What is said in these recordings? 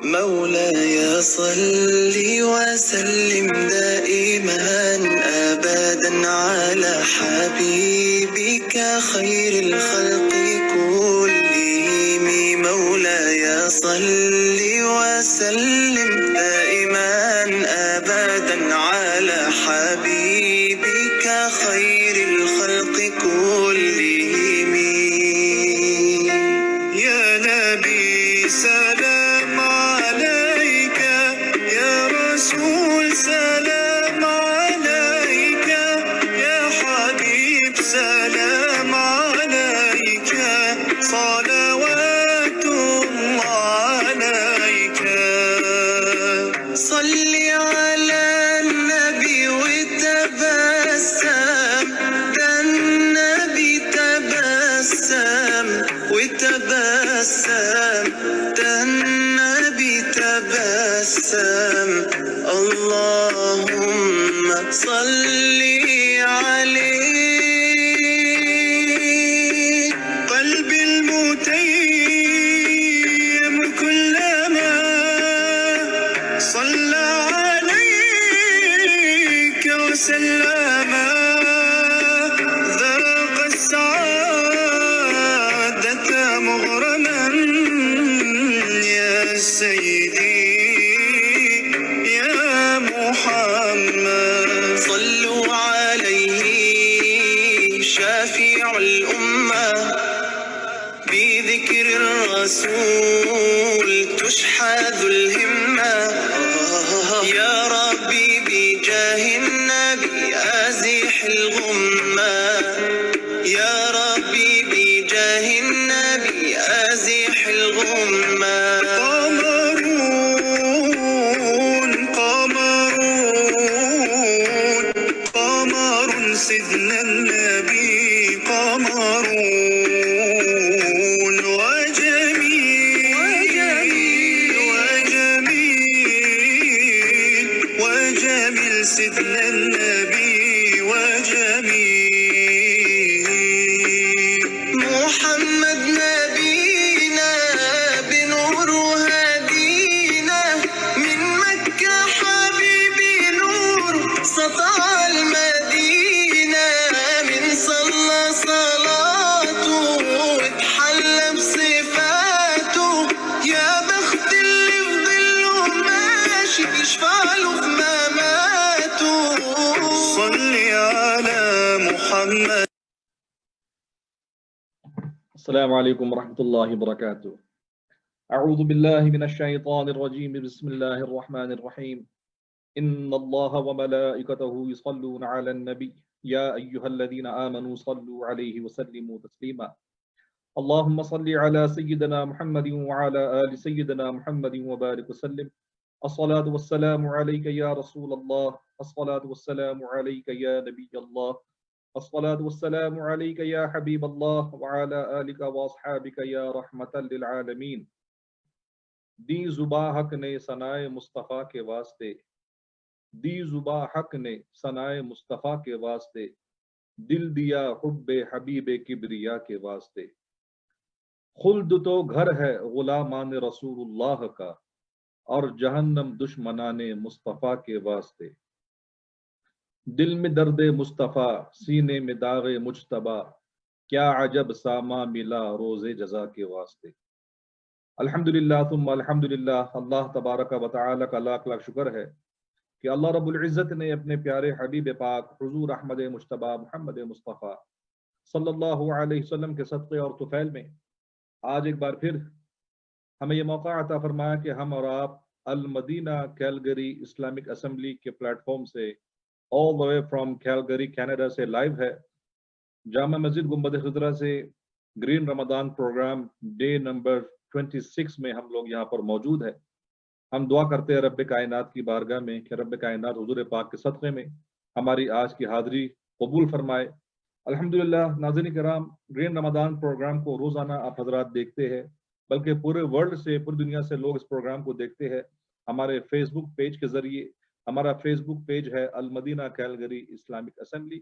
مولاي صل وسلم دائما أبدا على حبيبك خير الخلق كلهم. مولاي صل وسلم دائما أبدا على حبيبك خير الخلق كلهم. يا نبي سلام عليك، يا رسول سلام عليك، يا حبيب سلام عليك، صلوات الله عليك. صل على النبي وتبسم، ده النبي تبسم وتبسم، ده النبي تبسم. اللهم صل عليه. قلبي المتيم كلما صلى عليك وسلم ذاق السعادة مغرما. يا سيدي يا محمد صلوا عليه شافع الأمة، بذكر الرسول تشحذ الهمة. يا ربي بجاه النبي أزح الغمة، يا ربي بجاه النبي أزح الغمة. قمرون قمرون قمر سيدنا النبي قمرون، وجميل وجميل وجميل سيدنا النبي وجميل. محمد نبينا بنور هدينا، من مكة حبيبي نور سطع المدينة. من صلى صلاته واتحلى بصفاته، يا بخت اللي في ظله ماشي يشفع له في مماته. صل على محمد. السلام عليكم ورحمة الله وبركاته. أعوذ بالله من الشيطان الرجيم. بسم الله الرحمن الرحيم. إن الله وملائكته يصلون على النبي يا أيها الذين آمنوا صلوا عليه وسلموا تسليما. اللهم صل على سيدنا محمد وعلى آل سيدنا محمد وبارك وسلم. الصلاة والسلام عليك يا رسول الله، الصلاة والسلام عليك يا نبي الله، الصلاة والسلام عليك يا حبيب الله وعلى آلك وأصحابك يا رحمة للعالمين. دی زبا حق نے ثنائے مصطفیٰ کے واسطے، دی زبا حق نے ثنائے مصطفیٰ کے واسطے، دل دیا حب حبیب کبریا کے واسطے۔ خلد تو گھر ہے غلامان رسول اللہ کا، اور جہنم دشمنان مصطفیٰ کے واسطے۔ دل میں درد مصطفیٰ سینے میں داغ مجتبیٰ، کیا عجب ساما ملا روز جزا کے واسطے۔ الحمدللہ ثم الحمدللہ، اللہ تبارک و تعالی کا لاکھ لاکھ شکر ہے کہ اللہ رب العزت نے اپنے پیارے حبیب پاک حضور احمد مجتبیٰ محمد مصطفیٰ صلی اللہ علیہ وسلم کے صدقے اور طفیل میں آج ایک بار پھر ہمیں یہ موقع عطا فرمایا کہ ہم اور آپ المدینہ کیلگری اسلامک اسمبلی کے پلیٹ فارم سے all the way from Calgary, Canada سے لائیو ہے۔ جامع مسجد گنبد خضرا سے گرین رمضان پروگرام ڈے نمبر 26 میں ہم لوگ یہاں پر موجود ہے۔ ہم دعا کرتے ہیں رب کائنات کی بارگاہ میں کہ رب کائنات حضور پاک کے صدقے میں ہماری آج کی حاضری قبول فرمائے۔ الحمدللہ ناظرین کرام، گرین رمضان پروگرام کو روزانہ آپ حضرات دیکھتے ہیں، بلکہ پورے ورلڈ سے، پوری دنیا سے لوگ اس پروگرام کو دیکھتے ہیں ہمارے فیس بک پیج کے ذریعے۔ ہمارا فیس بک پیج ہے المدینہ کیلگری اسلامک اسمبلی،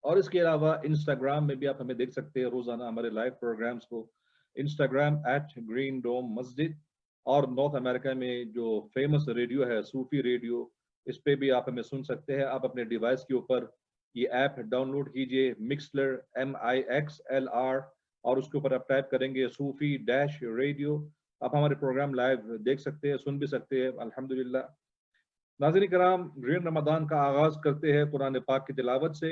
اور اس کے علاوہ انسٹاگرام میں بھی آپ ہمیں دیکھ سکتے ہیں روزانہ ہمارے لائیو پروگرامز کو، انسٹاگرام @گرین ڈوم مسجد، اور نارتھ امریکہ میں جو فیمس ریڈیو ہے صوفی ریڈیو، اس پہ بھی آپ ہمیں سن سکتے ہیں. آپ اپنے ڈیوائس کے اوپر یہ ایپ ڈاؤن لوڈ کیجئے، مکسلر MIXLR، اور اس کے اوپر آپ ٹائپ کریں گے صوفی ڈیش ریڈیو. آپ ہمارے پروگرام لائیو دیکھ سکتے ہیں، سن بھی سکتے ہیں الحمدللہ. ناظرین کرام، گرین رمضان کا آغاز کرتے ہیں قرآن پاک کی تلاوت سے.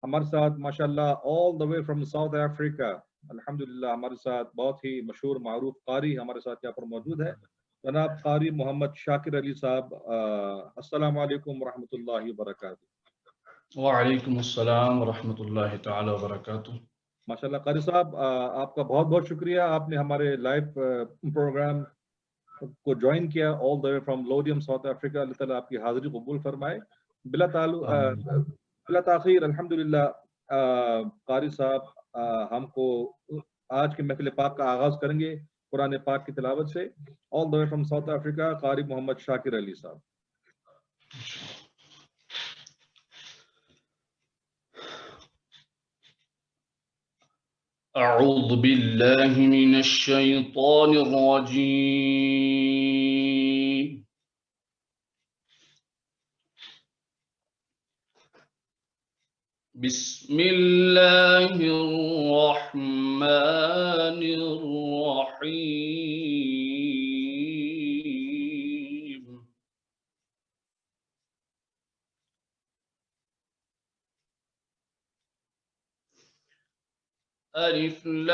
ہمارے ساتھ ماشاءاللہ آل دا وے فرام ساؤتھ افریقہ الحمدللہ ہمارے ساتھ بہت ہی مشہور معروف قاری ہمارے ساتھ یہاں پر موجود ہے، جناب قاری محمد شاکر علی صاحب. السلام علیکم ورحمۃ اللہ وبرکاتہ. وعلیکم السلام ورحمۃ اللہ تعالی وبرکاتہ. ماشاءاللہ قاری صاحب، آپ کا بہت بہت شکریہ، آپ نے ہمارے لائیو پروگرام کو جوائن کیا آل دا وے فرام لوڈیم ساؤتھ افریقہ. اللہ تعالیٰ آپ کی حاضری قبول فرمائے. بلا تاخیر الحمدللہ قاری صاحب ہم کو آج کے محفل پاک کا آغاز کریں گے قرآن پاک کی تلاوت سے. آل دا وے فرام ساؤتھ افریقہ قاری محمد شاکر علی صاحب. اعوذ باللہ من الشیطان الرجیم. بسم اللہ الرحمن الرحیم. الف لام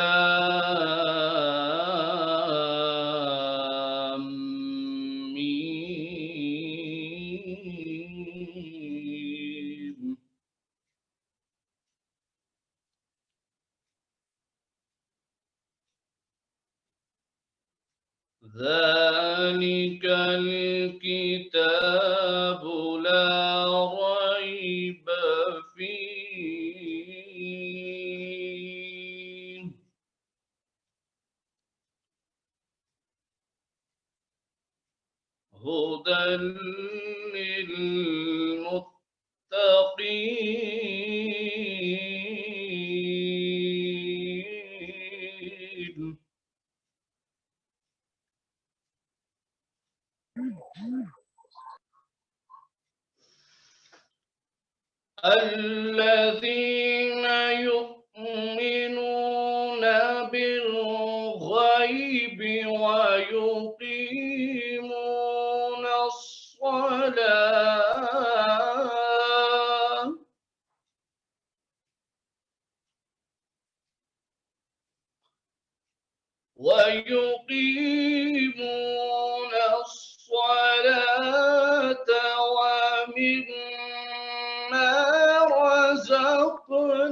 میم. ذلك الكتاب لا ريب فيه هدى للمتقين. الذين يؤمنون بالغيب ويقيمون الصلاة ومما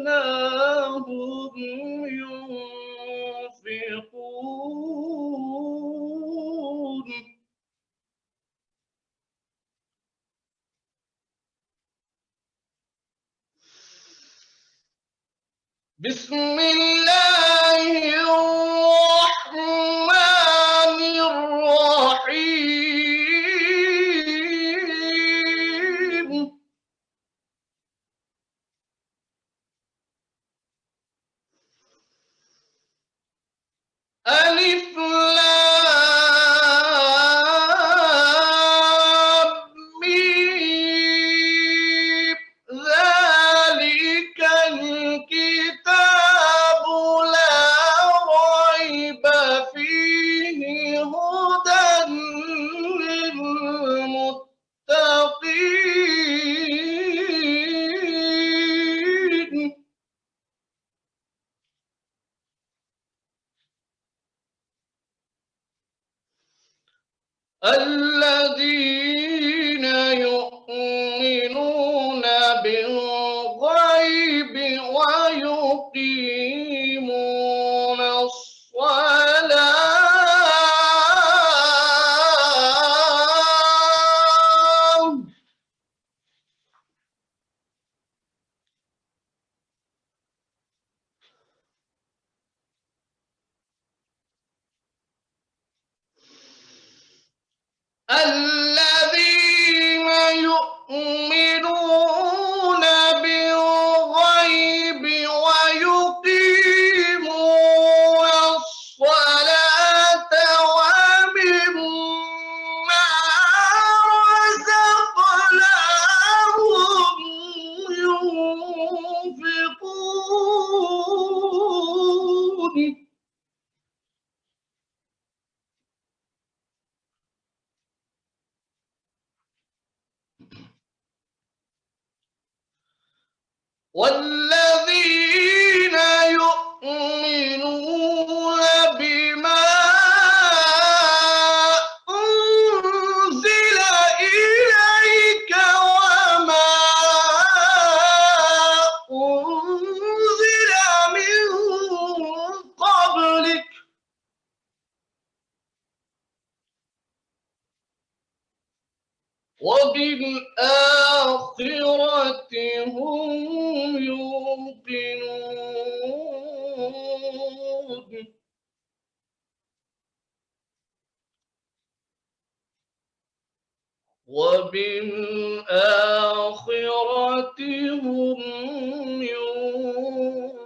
رزقناهم ينفقون. بسم الله الرحمن الرحيم. الف لام میم. ذلك الكتاب لا ريب فيه هدى للمتقين. الذين يؤمنون بالغيب ويقيمون الصلاة الذين يؤمنون بالغيب ويقيمون الصلاة ومما والذين يؤمنون بما أنزل إليك وما أنزل من قبلك وبالآخرة هم يوقنون وبالآخرة هم يوقنون.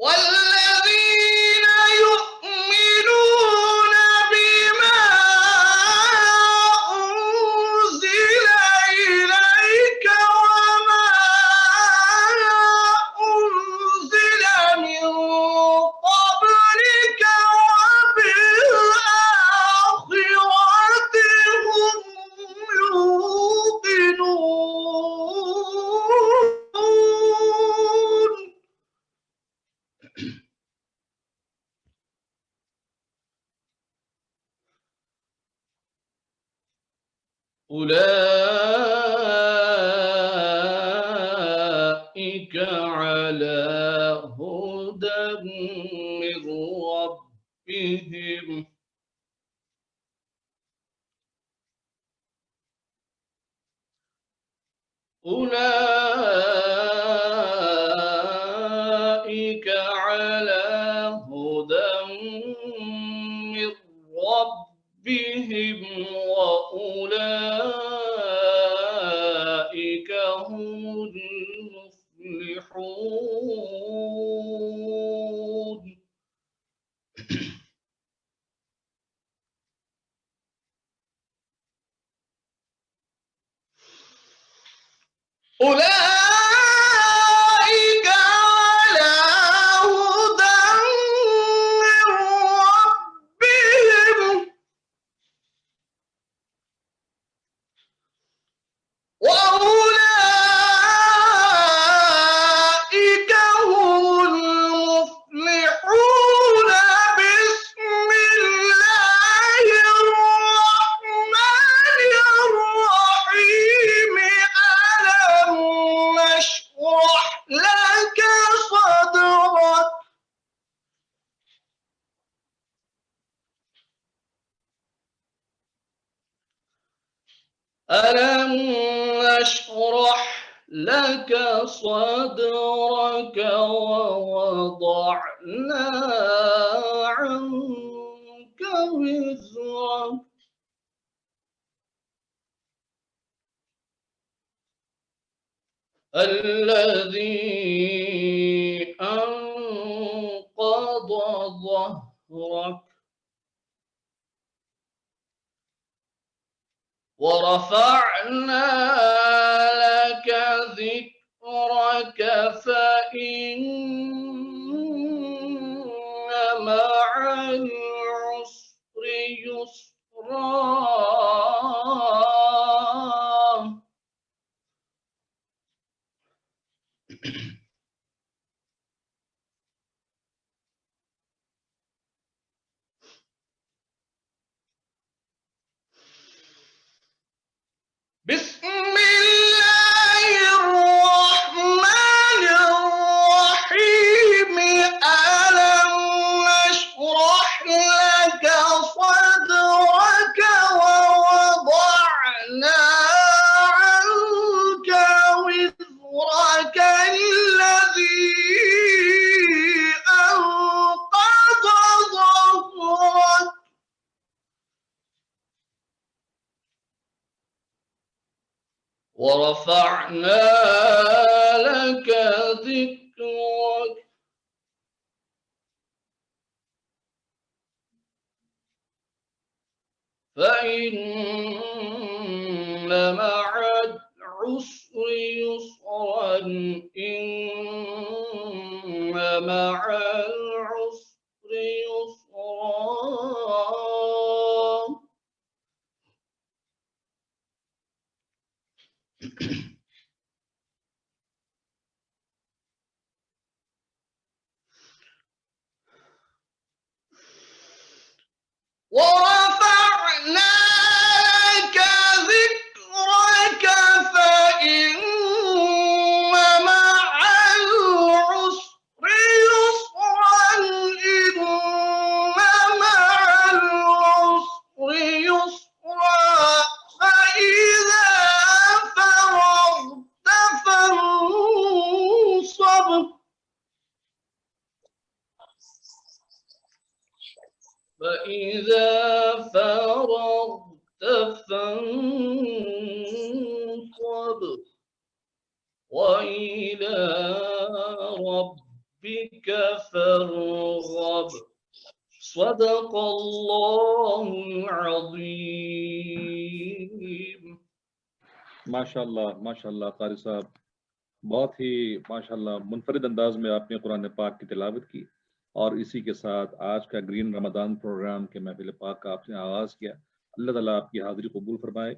والذين يؤمنون بما أنزل إليك وما أنزل من قبلك وبالآخرة هم يوقنون. أولئك على هدى من ربهم أولئك على هدى من ربهم وأولئك هم المفلحون. أولئك على هدى من ربهم وأولئك هم المفلحون. بسم الله الرحمن الرحيم. ألم نشرح لك صدرك ألم نشرح لك صدرك ووضعنا عنك وزرك الذي أنقض ظهرك ورفعنا لك ذكرك فإن مع العسر يسرا. بسم الله الرحمن الرحيم. ألم نشرح لك صدرك ووضعنا عنك وزرك الذي أنقض ظهرك ورفعنا لك ذكرك فإن مع العسر يسرا إن مع العسر يسرا ورفعنا لك ذكرك فإن مع العسر يسرا إن مع العسر يسرا فإذا فرغت فانصب فإذا فرغت فانصب وإلى ربك فارغب صدق الله العظيم. ماشاءاللہ قاری صاحب، بہت ہی ماشاءاللہ منفرد انداز میں آپ نے قرآن پاک کی تلاوت کی، اور اسی کے ساتھ آج کا گرین رمضان پروگرام کے محفل پاک کا آپ نے آغاز کیا. اللہ تعالیٰ آپ کی حاضری قبول فرمائے.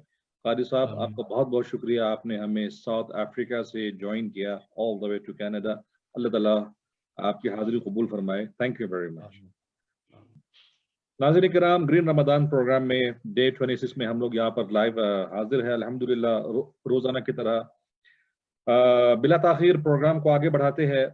قاری صاحب آپ کا بہت بہت شکریہ، آپ نے ہمیں ساؤتھ افریقہ سے جوائن کیا آل دا وے ٹو کینیڈا. اللہ تعالیٰ آپ کی حاضری قبول فرمائے. Thank you very much. ناظرین کرام، گرین رمضان پروگرام میں ڈے 26 میں ہم لوگ یہاں پر لائیو حاضر ہیں الحمدللہ. روزانہ کی طرح بلا تاخیر پروگرام کو آگے بڑھاتے ہیں.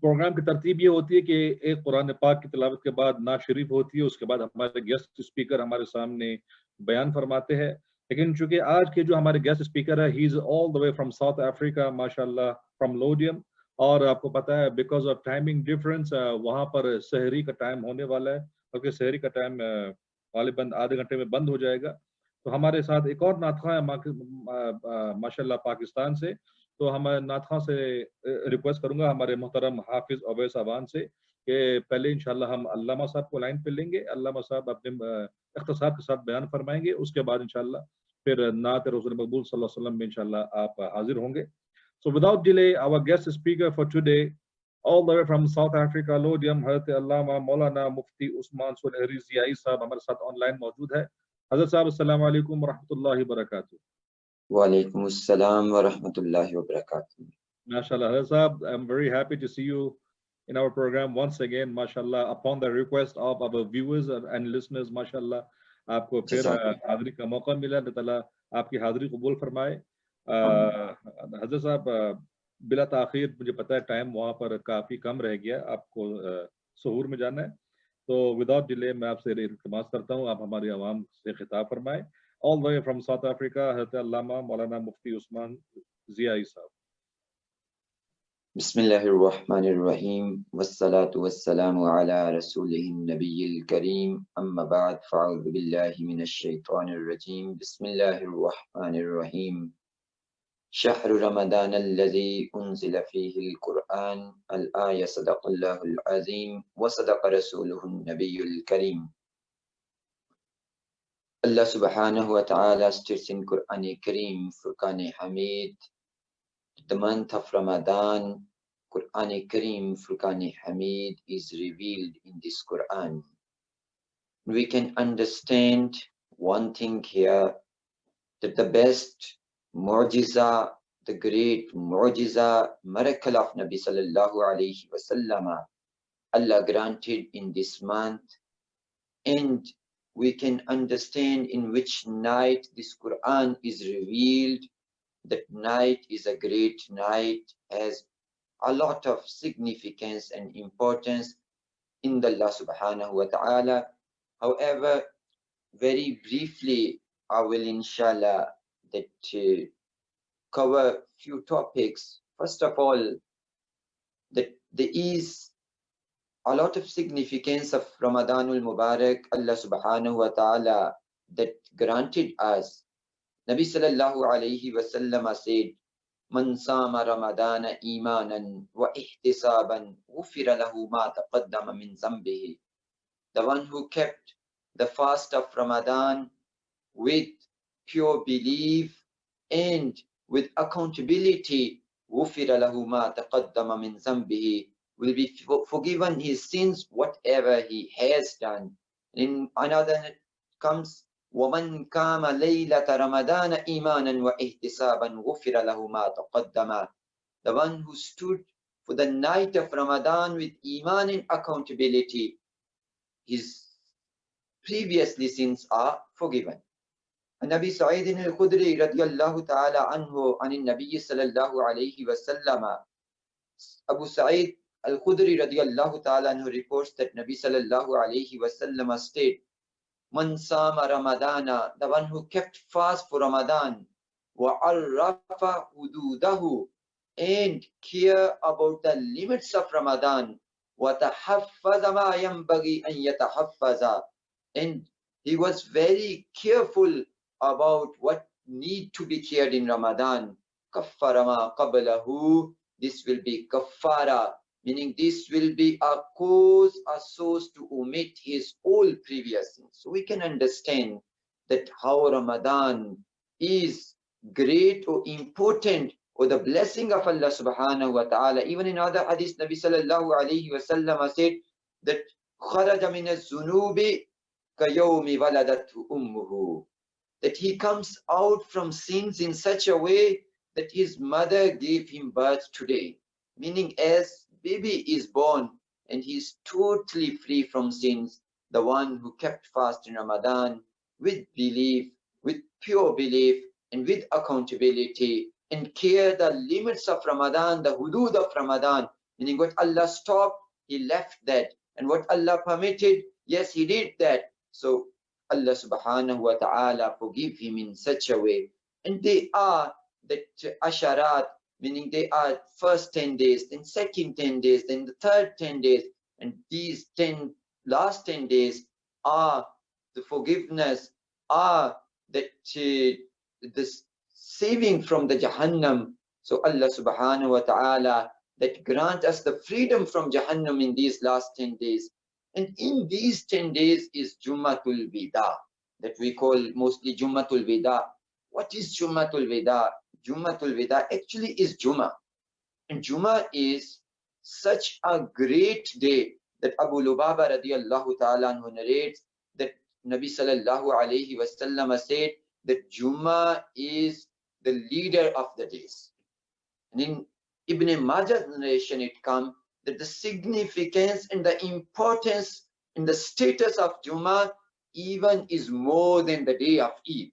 پروگرام کی ترتیب یہ ہوتی ہے کہ ایک قرآن پاک کی تلاوت کے بعد نعت شریف ہوتی ہے، اس کے بعد ہمارے گیسٹ اسپیکر ہمارے سامنے بیان فرماتے ہیں. لیکن چونکہ آج کے جو ہمارے گیسٹ اسپیکر ہے، ہی از آل دا وے فرام ساؤتھ افریقہ ماشاءاللہ، فرام لوڈیم. اور آپ کو پتا ہے بیکاز آف ٹائمنگ ڈفرینس وہاں پر سحری کا ٹائم ہونے والا ہے، کیونکہ سحری کا ٹائم غالباً آدھے گھنٹے میں بند ہو جائے گا. تو ہمارے ساتھ ایک اور نعت خواں ہے ماشاءاللہ پاکستان سے. تو ہم نعت خواں سے ریکویسٹ کروں گا ہمارے محترم حافظ اویس ابان سے کہ پہلے انشاءاللہ ہم علامہ صاحب کو لائن پہ لیں گے. علامہ صاحب اپنے اختصار کے ساتھ بیان فرمائیں گے، اس کے بعد انشاءاللہ پھر نعت رسول مقبول صلی اللہ علیہ وسلم میں انشاءاللہ آپ حاضر ہوں گے. So without delay, our guest speaker for today, all the way from South Africa, Lodium, حضرت علامہ مولانا مفتی عثمان سنہری زیائی صاحب ہمارے ساتھ آن لائن موجود ہے. حضرت صاحب السلام علیکم ورحمۃ اللہ وبرکاتہ. وعلیکم السلام ورحمۃ اللہ وبرکاتہ. MashaAllah, Hazrat Sahab, I'm very happy to see you in our program once again, MashaAllah, upon the request of our viewers and listeners, MashaAllah. آپ کو پھر حاضری کا موقع ملا. اللہ تعالیٰ آپ کی حاضری قبول فرمائے. حضرت صاحب بلا تاخیر مجھے پتہ ہے ٹائم وہاں پر کافی کم رہ گیا، آپ کو سحور میں جانا ہے، تو وداؤٹ ڈیلے میں آپ سے التماس کرتا ہوں آپ ہماری عوام سے خطاب فرمائیں. all the way from South Africa, حضرت علامہ مولانا مفتی عثمان زیائی صاحب. بسم اللہ الرحمن الرحیم والصلاة والسلام علی رسولہ النبی الکریم، اما بعد فاعوذ باللہ من الشیطان الرجیم. بسم اللہ الرحمن الرحیم. شہر رمضان الذی انزل فیہ القرآن، الآیہ صدق اللہ العظیم وصدق رسولہ النبی الکریم. Allah subhanahu wa ta'ala states in Quran Kareem, Furqan Hamid, the month of Ramadan, Quran Kareem, Furqan Hamid is revealed in this Quran. We can understand one thing here, that the best mu'jiza, the great mu'jiza, miracle of Nabi sallallahu alayhi wa sallam, Allah granted in this month, and we can understand in which night this Quran is revealed. That night is a great night, has a lot of significance and importance in the Allah subhanahu wa ta'ala. However, very briefly, I will inshallah cover few topics. First of all, that there is a lot of significance of Ramadanul Mubarak, Allah subhanahu wa ta'ala that granted us. Nabi sallallahu alayhi wa sallam said, Man sama Ramadana imanan wa ihtisaban ghufira lahu ma taqaddama min zambihi. The one who kept the fast of Ramadan with pure belief and with accountability, ghufira lahu ma taqaddama min zambihi. will be forgiven his sins, whatever he has done. In another comes, وَمَنْ كَامَ لَيْلَةَ رَمَضَانَ إِيمَانًا وَإِحْتِسَابًا غُفِرَ لَهُ مَا تَقَدَّمَ. The one who stood for the night of Ramadan with iman and accountability, his previously sins are forgiven. And Nabi Sa'id al-Khudri radiyallahu ta'ala anhu anin Nabi sallallahu alayhi wa sallam, Abu Sa'id al-Khudri radiyallahu ta'ala anhu reports that Nabi sallallahu alayhi wa sallam stated, Man sama Ramadana, the one who kept fast for Ramadan, wa arrafa hududahu, and care about the limits of Ramadan, wa tahaffaza ma yanbaghi an yatahaffaza, and he was very careful about what need to be cared in Ramadan. Kaffara ma qablahu, this will be kaffara, meaning this will be a cause, a source to omit his all previous sins. So we can understand that how Ramadan is great or important, or the blessing of Allah subhanahu wa ta'ala. Even in other hadith, Nabi sallallahu alayhi wa sallam said that kharaja min az-zunubi ka yawmi waladatu ummuhu, that he comes out from sins in such a way that his mother gave him birth today. Meaning, as baby is born and he is totally free from sins, the one who kept fast in Ramadan with belief, with pure belief, and with accountability, and care the limits of Ramadan, the hudud of Ramadan, meaning what Allah stopped, he left that, and what Allah permitted, yes, he did that. So Allah subhanahu wa ta'ala forgive him in such a way. And they are that asharat, meaning they are first 10 days, then second 10 days, then the third 10 days, and these last 10 days are the forgiveness, are that the saving from the Jahannam. So Allah subhanahu wa ta'ala that grant us the freedom from Jahannam in these last 10 days. And in these 10 days is Jummatul Wida, that we call mostly Jummatul Wida. What is Jummatul Wida? Jummatul Wida actually is Jummah. And Jummah is such a great day that Abu Lubaba radiyallahu ta'ala anhu narrates that Nabi sallallahu alayhi wa sallam said that Jummah is the leader of the days. And in Ibn Majah's narration it comes that the significance and the importance and the status of Jummah even is more than the day of Eid,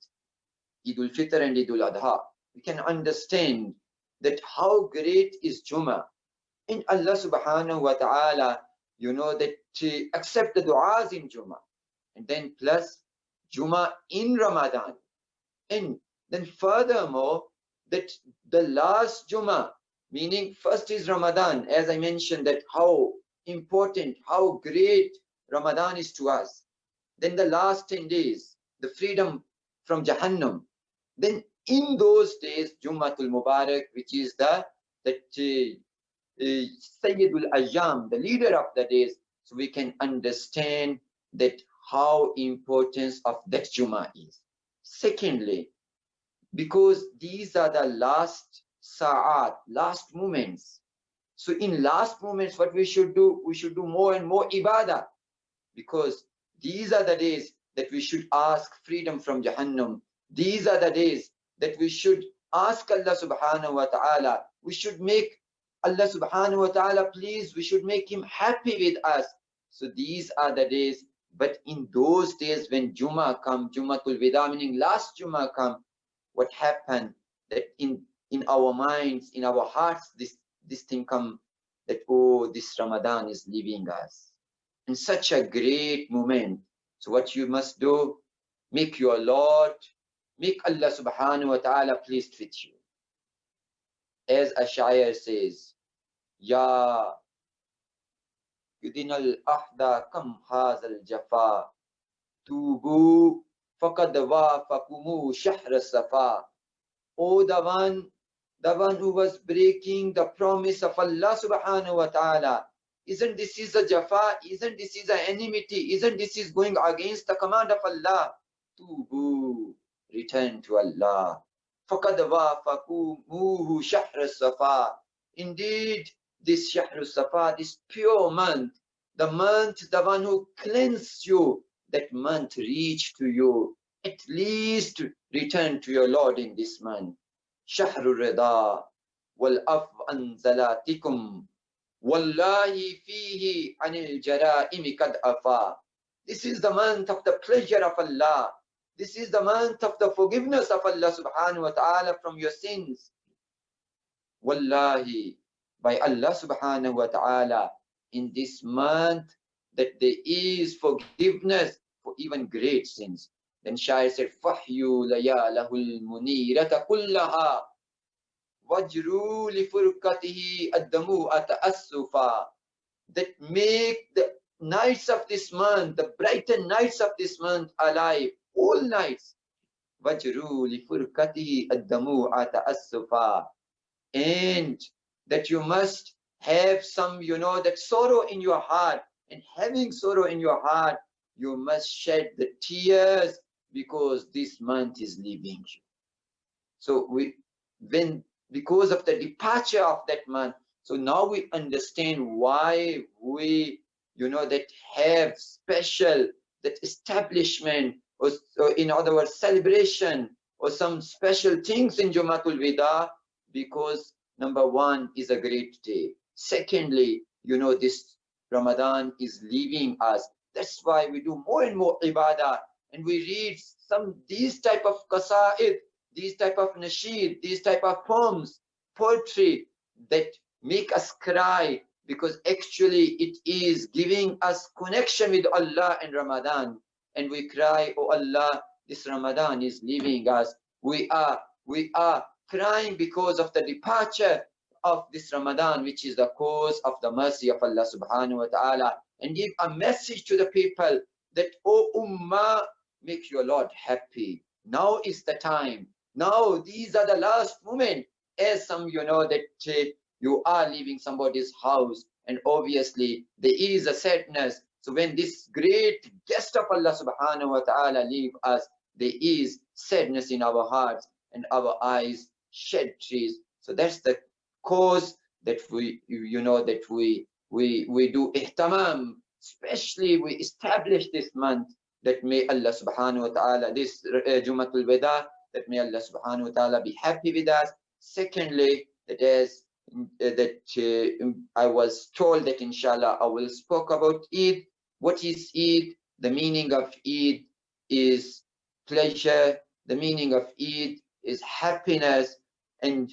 Eidul Fitr and Eidul Adha. We can understand that how great is Jummah. And Allah subhanahu wa ta'ala, that to accept the du'as in Jummah. And then plus Jummah in Ramadan. And then furthermore, that the last Jummah, meaning first is Ramadan, as I mentioned, that how important, how great Ramadan is to us. Then the last 10 days, the freedom from Jahannam. Then in those days, Jummatul Mubarak, which is the Sayyidul Ayyam, the leader of the days, so we can understand that how important of that Jummah is. Secondly, because these are the last sa'at, last moments. So in last moments, what we should do more and more ibadah, because these are the days that we should ask freedom from Jahannam. These are the days that we should ask Allah subhanahu wa ta'ala. We should make Allah subhanahu wa ta'ala pleased. We should make him happy with us. So these are the days. But in those days when Jummah come, Jummatul Wida, meaning last Jummah come, what happened? That in our minds, in our hearts, this thing come that, oh, this Ramadan is leaving us. In such a great moment. So what you must do, make your Lord, make Allah subhanahu wa ta'ala pleased with you. As a shair says, Ya Yudinal Ahda Kam Hazal Jafa Tubu Fakad Wafakumu Shahr Safa. Oh, the one who was breaking the promise of Allah subhanahu wa ta'ala. Isn't this is a jafa? Isn't this is an enmity? Isn't this is going against the command of Allah? Tubu, return to Allah. Faqad wafaqumuhu shahr as-safa. Indeed, this Shahru Safa, this pure month, the one who cleansed you, that month reach to you. At least return to your Lord in this month. Shahru Rida wal af an zalatikum wallahi fihi anil jara'imi kad afa. This is the month of the pleasure of Allah. This is the month of the forgiveness of Allah subhanahu wa ta'ala from your sins. Wallahi, by Allah subhanahu wa ta'ala, in this month that there is forgiveness for even great sins. Then Shair said, Fahyu layalahul munirata kullaha wajru li furqatihi addamu ata'assufa. That make the nights of this month, the brighten nights of this month alive, all nights. Wajru li furqatihi addamu ata'assufa. And that you must have some, that sorrow in your heart. And having sorrow in your heart, you must shed the tears because this month is leaving you. So because of the departure of that month, so now we understand why we, that have special, that establishment, or in other words, celebration, or some special things in Jumatul Wida, because number one is a great day. Secondly, this Ramadan is leaving us. That's why we do more and more ibadah, and we read these type of qasa'id, these type of nasheed, these type of poems, poetry that make us cry, because actually it is giving us connection with Allah in Ramadan. And we cry, oh Allah, this Ramadan is leaving us. We are crying because of the departure of this Ramadan, which is the cause of the mercy of Allah subhanahu wa ta'ala. And give a message to the people that, oh Ummah, make your Lord happy. Now is the time. Now these are the last moment. As some, that you are leaving somebody's house, and obviously there is a sadness. So when this great guest of Allah subhanahu wa ta'ala leave us, there is sadness in our hearts and our eyes shed tears. So that's the cause that we do ihtamam, especially we establish this month, that may Allah subhanahu wa ta'ala, this Jumatul Wida, that may Allah subhanahu wa ta'ala be happy with us. Secondly, I was told that inshallah I will spoke about Eid. What is Eid? The meaning of Eid is pleasure. The meaning of Eid is happiness. And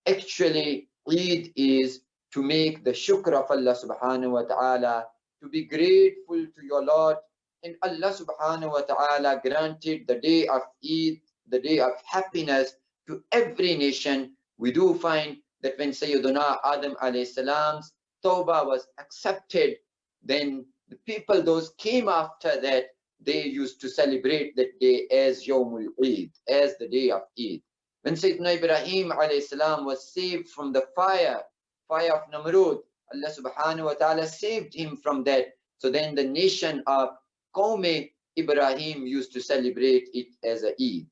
actually Eid is to make the shukr of Allah subhanahu wa ta'ala, to be grateful to your Lord. And Allah subhanahu wa ta'ala granted the day of Eid, the day of happiness, to every nation. We do find that when Sayyiduna Adam alayhi salam's tawbah was accepted, then the people, those came after that, they used to celebrate that day as Yawmul Eid, as the day of Eid. When Sayyidina Ibrahim alayhi salam was saved from the fire of Namrud, Allah subhanahu wa ta'ala saved him from that. So then the nation of Qawm Ibrahim used to celebrate it as a Eid.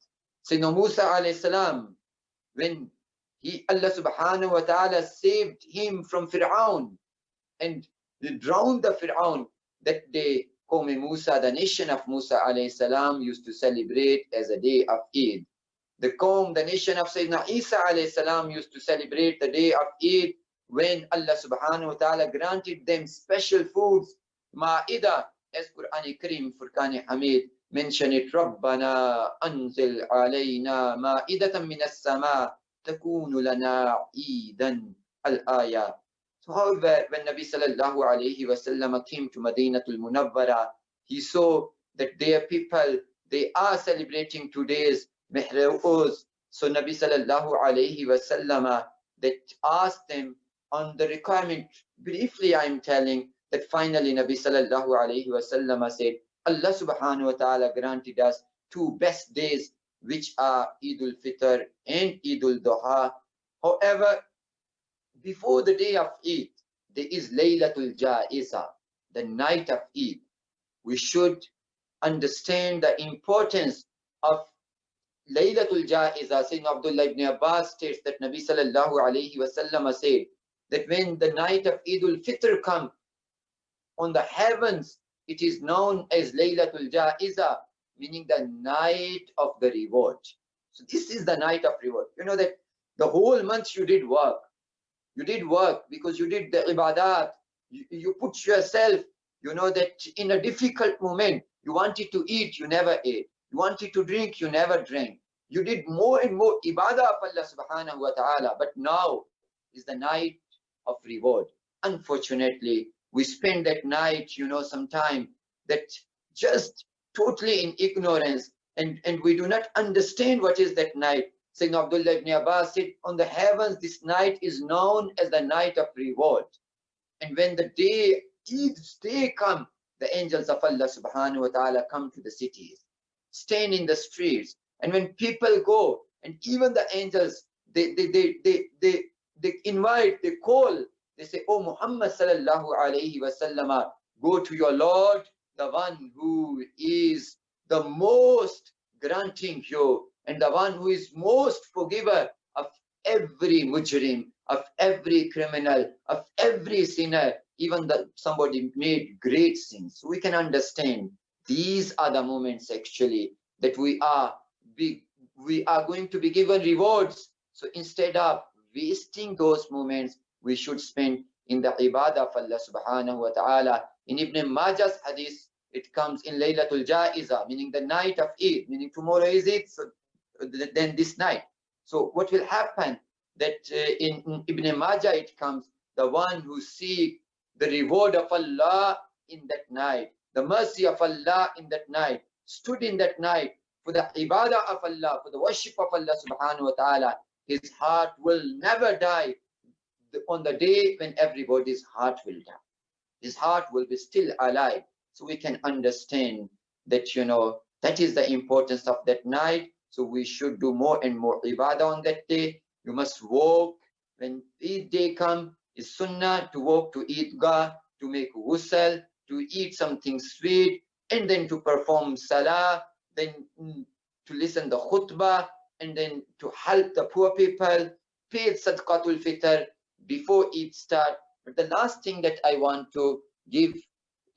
Sayyidina Musa alayhi salam, when Allah subhanahu wa ta'ala saved him from Fir'aun and drowned the Fir'aun, that day Qawm Musa, the nation of Musa alayhi salam, used to celebrate as a day of Eid. The nation of Sayyidina Isa alayhi salam used to celebrate the day of Eid when Allah subhanahu wa ta'ala granted them special foods, Ma'idah, as Qur'an Kareem, Furqan Hamid mention it, Rabbana anzil alayna ma'idatan minas sama takunu lana Eidan al-ayah. So however, when Nabi sallallahu alayhi wa sallam came to Madinatul Munawwara, he saw that their people, they are celebrating today's Mihruz. So Nabi sallallahu alayhi wa sallam that asked them on the requirement. Briefly I am telling that finally Nabi sallallahu alayhi wa sallam said, Allah subhanahu wa ta'ala granted us two best days, which are Eidul Fitr and Eidul Duha. However, before the day of Eid, there is Laylatul Ja'iza, the night of Eid. We should understand the importance of Laylatul Ja'iza. Sayyidina Abdullah ibn Abbas states that Nabi sallallahu alayhi wa sallam said that when the night of Eid al-Fitr comes, on the heavens, it is known as Laylatul Ja'iza, meaning the night of the reward. So this is the night of reward. You know that the whole month you did work. You did work because you did the ibadat. You put yourself, you know, that in a difficult moment, you wanted to eat, you never ate. You wanted to drink, you never drank. You did more and more ibadah of Allah subhanahu wa ta'ala. But now is the night of reward. Unfortunately, we spend that night, you know, sometime that just totally in ignorance, and we do not understand what is that night. Sayyidina Abdullah ibn Abbas said, on the heavens, this night is known as the night of reward. And when the day, Eid's day come, the angels of Allah subhanahu wa ta'ala come to the cities, stand in the streets. And when people go, and even the angels, they invite, they call, they say, oh Muhammad sallallahu alayhi wa sallam, go to your Lord, the one who is the most granting you, and the one who is most forgiver of every mujrim, of every criminal, of every sinner, even that somebody made great sins. So we can understand these are the moments actually that we are going to be given rewards. So instead of wasting those moments, we should spend in the ibadah of Allah subhanahu wa ta'ala. In Ibn Majah's hadith, it comes in Laylatul Ja'iza, meaning the night of Eid, meaning tomorrow is Eid, so then this night. So what will happen that in Ibn Majah it comes, the one who seek the reward of Allah in that night, the mercy of Allah in that night, stood in that night for the ibadah of Allah, for the worship of Allah subhanahu wa ta'ala, his heart will never die on the day when everybody's heart will die. His heart will be still alive. So we can understand that, you know, that is the importance of that night. So we should do more and more ibadah on that day. You must walk. When Eid day come, is sunnah to walk to Eidgah, to make ghusl, to eat something sweet, and then to perform salah, then to listen the khutbah, and then to help the poor people, pay sadaqatul fitr before Eid start. But the last thing that I want to give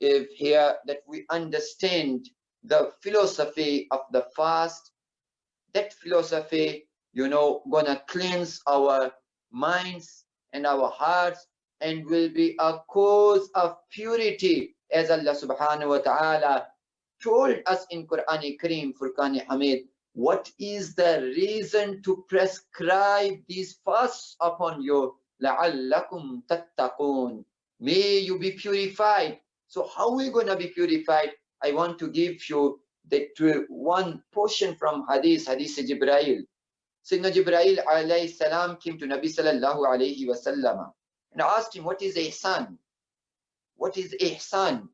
here, that we understand the philosophy of the fast. That philosophy, you know, gonna cleanse our minds and our hearts, and will be a cause of purity, as Allah subhanahu wa ta'ala told us in Quran Kareem, Furqan Hamid. What is the reason to prescribe these fasts upon you? لَعَلَّكُمْ تَتَّقُونَ. May you be purified. So how are we going to be purified? I want to give you that one portion from Hadith Jibreel. Sayyidina Jibreel alayhi salam came to Nabi sallallahu alayhi wa sallam and asked him, what is ihsan? What is ihsan?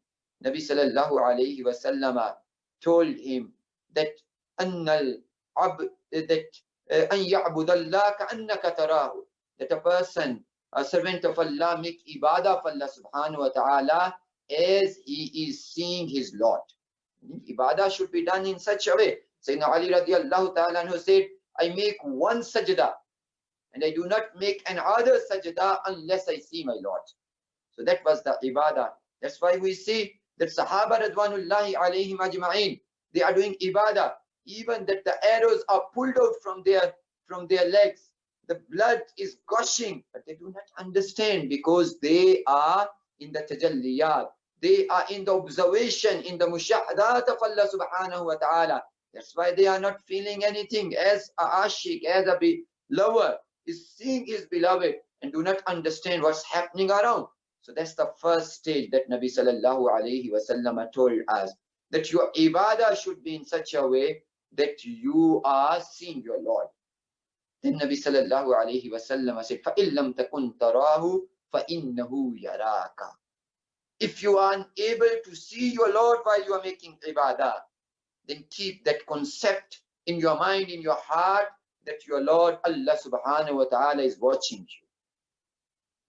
Nabi sallallahu alayhi wa sallam told him that أن العبد أن يعبد الله كأنك تراه, that a person, a servant of Allah, make ibadah of Allah subhanahu wa ta'ala as he is seeing his Lord. Ibadah should be done in such a way. Sayyidina Ali radiallahu ta'ala anhu said, I make one sajda and I do not make another sajda unless I see my Lord. So that was the ibadah. That's why we see that Sahaba radwanullahi alayhim ajma'in, they are doing ibadah, even that the arrows are pulled out from their legs, the blood is gushing, but they do not understand, because they are in the tajalliyat, they are in the observation, in the mushahadat of Allah subhanahu wa ta'ala. That's why they are not feeling anything. As a ashik, as a beloved is seeing his beloved and do not understand what's happening around. So that's the first stage that Nabi sallallahu alayhi wa sallam told us, that your ibadah should be in such a way that you are seeing your Lord. Then Nabi sallallahu alayhi wa sallam said, فَإِن لَمْ تَكُنْ تَرَاهُ فَإِنَّهُ يَرَاكَ. If you are unable to see your Lord while you are making ibadah, then keep that concept in your mind, in your heart, that your Lord Allah subhanahu wa ta'ala is watching you.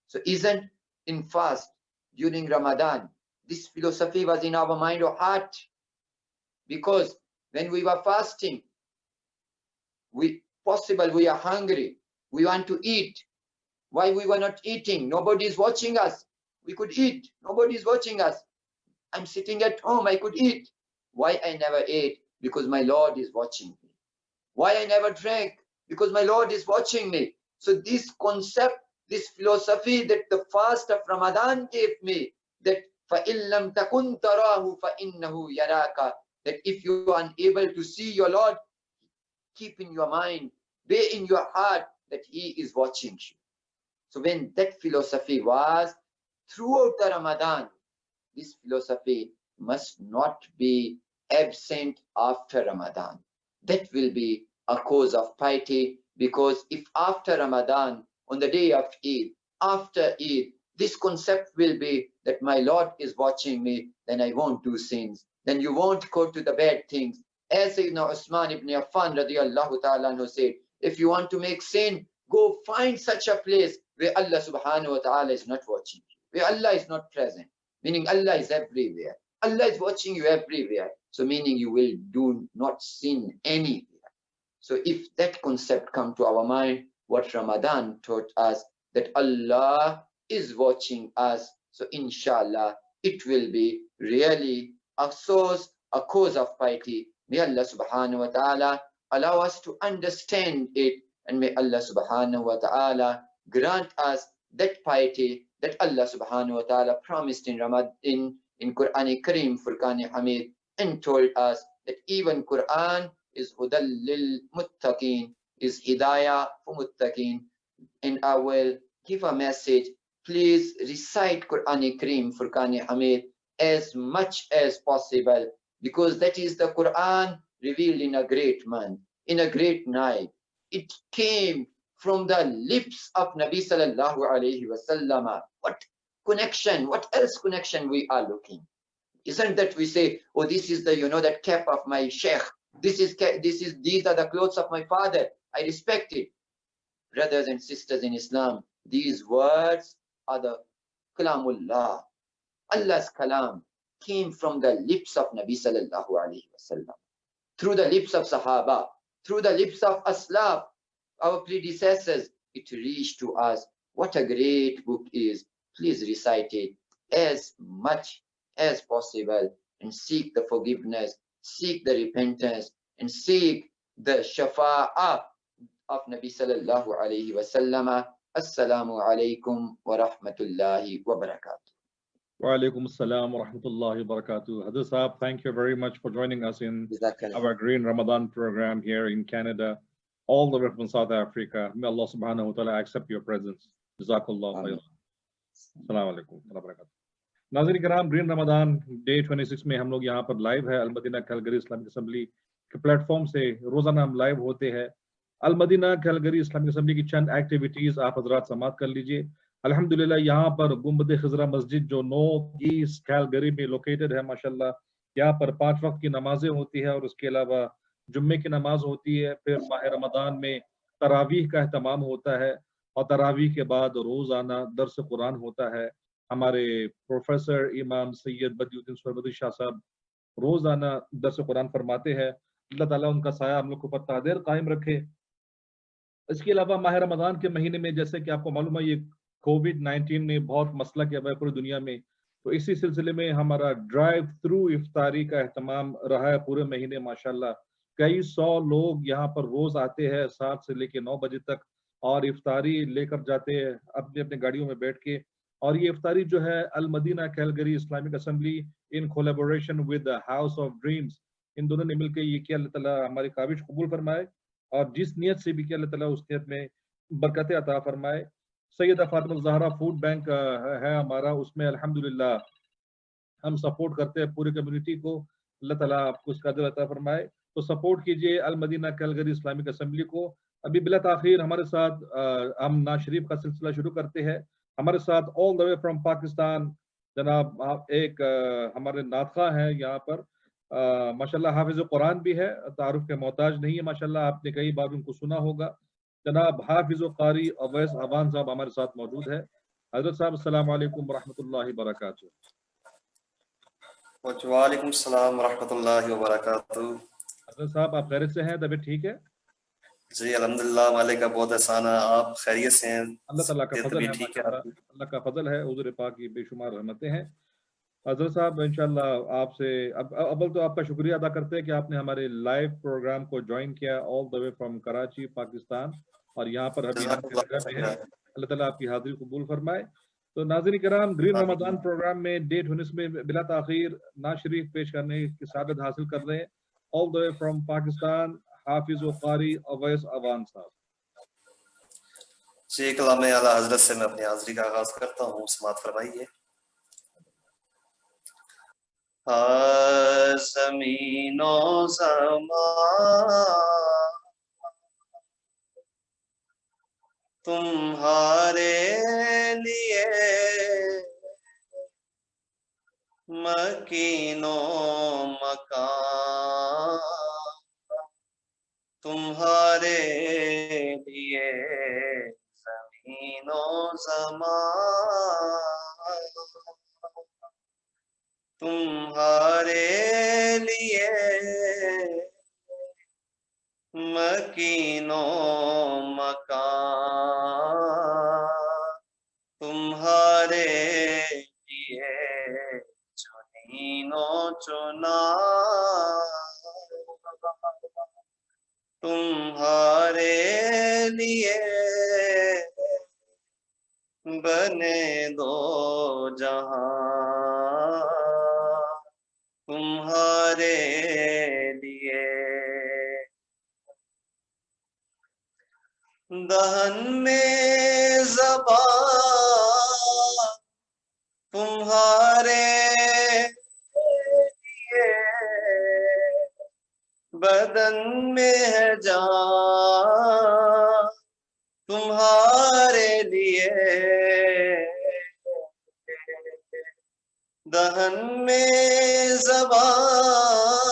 So isn't in fast during Ramadan, this philosophy was in our mind or heart? Because when we were fasting, we are hungry, we want to eat, Why we were not eating? Nobody is watching us. We could eat. Nobody is watching us. I'm sitting at home. I could eat. Why I never ate? Because my Lord is watching me. Why I never drank? Because my Lord is watching me. So this concept, this philosophy that the fast of Ramadan gave me, that فَإِن لَمْ تَكُنْ تَرَاهُ فَإِنَّهُ يَرَاكَ, that if you are unable to see your Lord, keep in your mind, bear in your heart that He is watching you. So when that philosophy was throughout the Ramadan, this philosophy must not be absent after Ramadan. That will be a cause of piety, because if after Ramadan, on the day of Eid, after Eid, this concept will be that my Lord is watching me, then I won't do sins. Then you won't go to the bad things. As Sayyidina Usman ibn Affan radiallahu ta'ala anhu said, if you want to make sin, go find such a place where Allah subhanahu wa ta'ala is not watching you, where Allah is not present. Meaning Allah is everywhere. Allah is watching you everywhere. So meaning you will do not sin anywhere. So if that concept come to our mind, what Ramadan taught us, that Allah is watching us, so inshallah it will be really a source, a cause of piety. May Allah subhanahu wa ta'ala allow us to understand it, and may Allah subhanahu wa ta'ala grant us that piety that Allah subhanahu wa ta'ala promised in Ramadan, in Quran Kareem, Furqan Hamid, and told us that even Quran is hudal lil muttaqin, is hidayah for muttaqin. And I will give a message, please recite Quran Kareem, Furqan Hamid as much as possible, because that is the Quran revealed in a great month, in a great night. It came from the lips of Nabi sallallahu alayhi wasallam. What connection, what else connection we are looking? Isn't that we say, oh, this is the, that cap of my sheikh, these are the clothes of my father, I respect it. Brothers and sisters in Islam, these words are the kalamullah. Allah's kalam came from the lips of Nabi sallallahu alayhi wasallam, through the lips of Sahaba, through the lips of Aslaf, our predecessors. It reached to us. What a great book is. Please recite it as much as possible and seek the forgiveness, seek the repentance, and seek the shafa'ah of Nabi sallallahu alayhi wasallam. Assalamu alaikum wa rahmatullahi wa barakatuh. Wa alaikum assalam wa rahmatullahi wa barakatuh. Hadith Sahab, thank you very much for joining us in our Green Ramadan program here in Canada, all the way from South Africa. May Allah subhanahu wa ta'ala accept your presence. Jazakallah khair. Assalamu alaikum wa barakatuh. नाज़रीन किराम, green Ramadan day 26 में हम लोग यहाँ पर live है Al-Madina Calgary Islamic assembly के platform से। रोजाना हम लाइव होते हैं। अल-मदीना कैलगरी इस्लामिक असेंबली की चंद एक्टिविटीज आप हजरात समाअत कर लीजिए। अल्हम्दुलिल्लाह यहाँ पर गुंबद खिजरा मस्जिद जो नॉर्थ ईस्ट कैलगरी में लोकेटेड है, माशाल्लाह यहाँ पर 5 वक्त की नमाजें होती है और उसके अलावा जुम्मे की नमाज होती है। फिर माह रमदान में तरावीह का एहतमाम होता है और तरावीह के बाद रोजाना दर्स कुरान होता है। हमारे प्रोफेसर इमाम सैयद बदियुद्दीन सरमदी शाह साहब रोजाना दर्स कुरान फरमाते हैं। अल्लाह ताला उनका साया हम लोग को ऊपर तादेर कायम रखे। इसके अलावा माह रमदान के महीने में जैसे कि आपको मालूम है ये कोविड-19 ने बहुत मसला किया है पूरी दुनिया में, तो इसी सिलसिले में हमारा ड्राइव थ्रू इफ्तारी का एहतमाम रहा है पूरे महीने। माशाल्लाह कई 100 लोग यहाँ पर रोज आते हैं 7 से लेकर 9 बजे तक और इफ्तारी लेकर जाते हैं अपने अपने गाड़ियों में बैठ के। और ये इफ्तारी जो है Al-Madina Calgary Islamic assembly in collaboration with House of Dreams, इन दोनों ने मिलकर ये किया। अल्लाह ताला हमारी काविश कबूल फरमाए और जिस नियत से भी किया अल्लाह ताला उस नियत में बरकत अता फरमाए। सैयदा फातिमा ज़हरा फूड बैंक है हमारा, उसमें अल्हम्दुलिल्लाह हम सपोर्ट करते हैं पूरी कम्युनिटी को। अल्लाह ताला आपको उसका अजर अता फरमाए। तो सपोर्ट कीजिए अल-मदीना कैलगरी इस्लामिक असेंबली को। अभी बिला ताखीर हमारे साथ हम नाज शरीफ का सिलसिला शुरू करते हैं। हमारे साथ all the way from Pakistan जनाब एक हमारे नातखा हैं यहाँ पर, माशाल्लाह हाफिज कुरान भी है, तारुफ के मोहताज नहीं है माशाल्लाह, आपने कई बार उनको सुना होगा। जनाब हाफिज कारी अवैस अवान साहब हमारे साथ मौजूद है। हजरत साहब अस्सलाम वालेकुम रहमतुल्लाहि व बरकातहू। वालेकुम सलाम व रहमतुल्लाहि व बरकातहू। हजरत साहब आप खैरियत से हैं, तबीयत ठीक है? جی الحمدللہ مالک کا بہت احسان ہے. آپ خیریت سے ہیں؟ اللہ تعالیٰ کا طبیعت فضل بھی ہے ٹھیک ہے ماشاءاللہ، آپ کی؟ اللہ کا فضل ہے، حضور پاک کی بے شمار رحمتیں ہیں. حضرت صاحب انشاءاللہ آپ سے اول تو آپ کا شکریہ ادا کرتے ہیں کہ آپ نے ہمارے لائیو پروگرام کو جوائن کیا آل دا وے فرام کراچی پاکستان، اور یہاں پر ابھی جزاک آپ کی اللہ جگہ پہ خیر. ہے. اللہ تعالیٰ آپ کی حاضری قبول فرمائے. تو ناظرین کرام، گرین آمین. رمضان پروگرام میں ڈیٹ ہونے سے بلا تاخیر نعت شریف پیش کرنے کی سعادت حاصل کر رہے ہیں آل دا وے فرام پاکستان حافظ و قاری اویس اوان صاحب. جی کلام اعلیٰ حضرت سے میں اپنی حاضری کا آغاز کرتا ہوں. سماعت فرمائیے. زمین و زمان تمہارے لیے مکین و مکان تمہارے لیے زمین و زمان تمہارے لیے مکین و مکان تمہارے لیے چنین و چنا تمہارے لیے بنے دو جہاں تمہارے لیے دہن میں زبان تمہارے لیے بدن میں ہے جان تمہارے لیے دہن میں زبان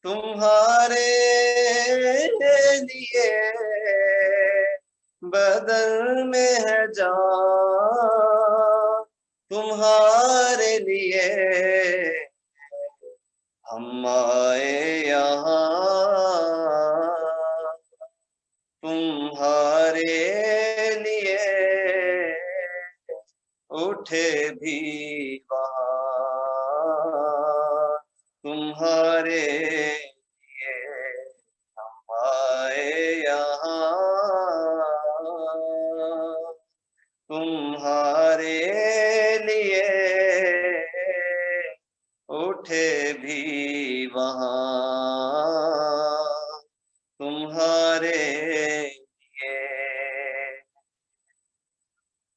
تمہارے لیے بدن میں ہے جان تمہارے لیے ہم آئے یہاں تمہارے لیے اٹھے بھی وہاں تمہارے لیے ہم آئے یہاں تمہارے لیے اٹھے بھی وہاں تمہارے لیے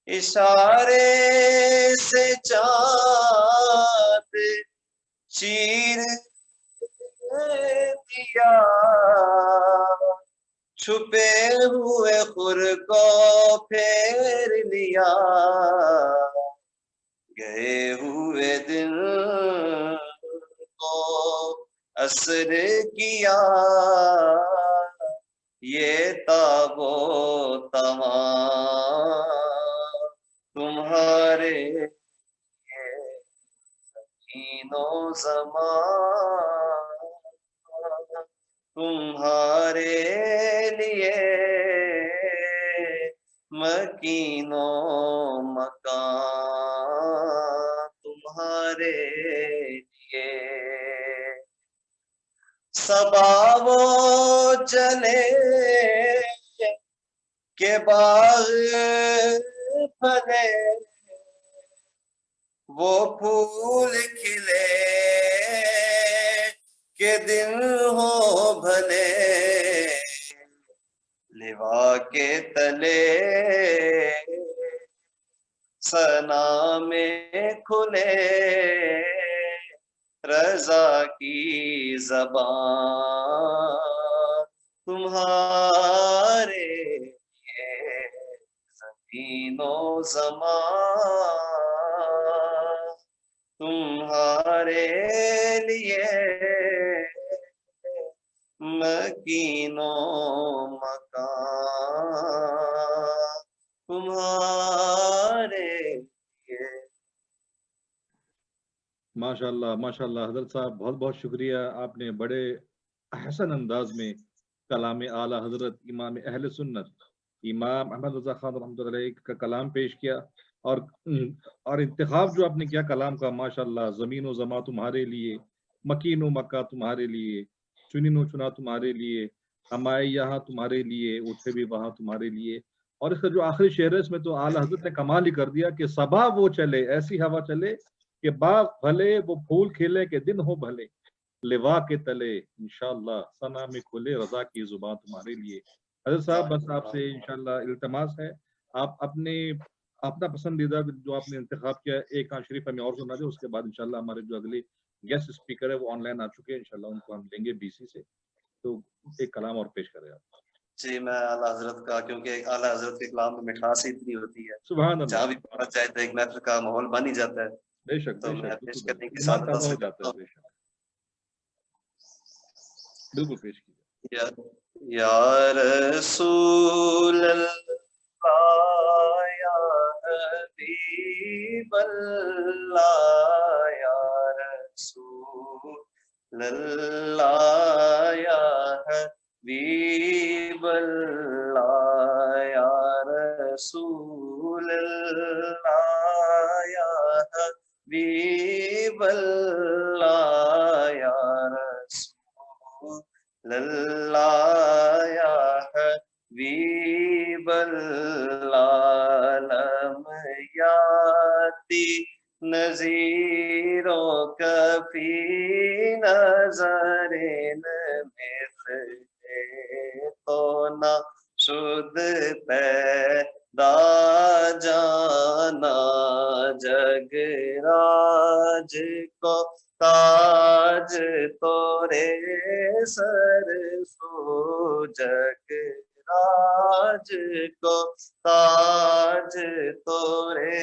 اشارے سے چاند چیر دیا چھپے ہوئے خور کو پھیر لیا گئے ہوئے دن کو اثر کیا یہ تاب و تمام تمہارے زمین و زمان تمہارے لیے مکین و مکان تمہارے لیے صبا وہ چلے کہ باغ پھلے وہ پھول کھلے کہ دن ہو بھلے لوا کے تلے ثنا میں کھلے رضا کی زبان تمہارے لیے زمین و زمان تمہارے لیے مکین و مکان تمہارے لیے. ماشاء اللہ ماشاء اللہ. حضرت صاحب بہت بہت شکریہ، آپ نے بڑے احسن انداز میں کلام اعلیٰ حضرت امام اہل سنت امام احمد رضا خان رحمۃ اللہ علیہ کا کلام پیش کیا، اور انتخاب جو آپ نے کیا کلام کا، ماشاءاللہ، زمین و زماں تمہارے لیے، مکین و مکہ تمہارے لیے، چنین و چنا تمہارے لیے، ہمائے یہاں تمہارے لیے، اٹھے بھی وہاں تمہارے لیے۔ اور اس کا جو آخری شعر ہے اس میں تو اعلیٰ حضرت نے کمال ہی کر دیا کہ صبا وہ چلے، ایسی ہوا چلے کہ باغ بھلے وہ پھول کھلے کہ دن ہو بھلے، لوا کے تلے انشاءاللہ ثنا میں کھلے رضا کی زبان تمہارے لیے۔ حضرت صاحب بس آپ سے انشاءاللہ التماس ہے، آپ اپنا پسندیدہ جو آپ نے انتخاب کیا ایک آن شریف ہمیں اور سنا دیں، اس کے بعد انشاءاللہ ہمارے جو اگلے گیسٹ اسپیکر ہے وہ آن لائن آ چکے ہیں، انشاءاللہ ان کو ہم لیں گے BC سے، تو ایک کلام اور پیش کریں آپ۔ جی میں اعلیٰ حضرت کا، کیونکہ اعلیٰ حضرت کے کلام میں مٹھاس ہی اتنی ہوتی ہے، سبحان جہاں اللہ، بھی پڑھا جائے تو ایک محفل کا ماحول بن ہی جاتا ہے، بے شک تو بے میں شک، پیش بالکل کرنے کی ایمان سعادت تازہ ہو حاصل جاتا کرتا ہے، بے شک، بالکل پیش کیجیے۔ یا رسول اللہ یا حبیب اللہ یا رسول اللہ یا حبیب اللہ یا رسول اللہ یا حبیب اللہ یا رسول اللہ یا حبیب اللہ لم یاتی نذیروں کفی نظر مثل تو نہ شد پیدا جانا جگ راج کو تاج تورے سر سو، جگ راج کو تاج تورے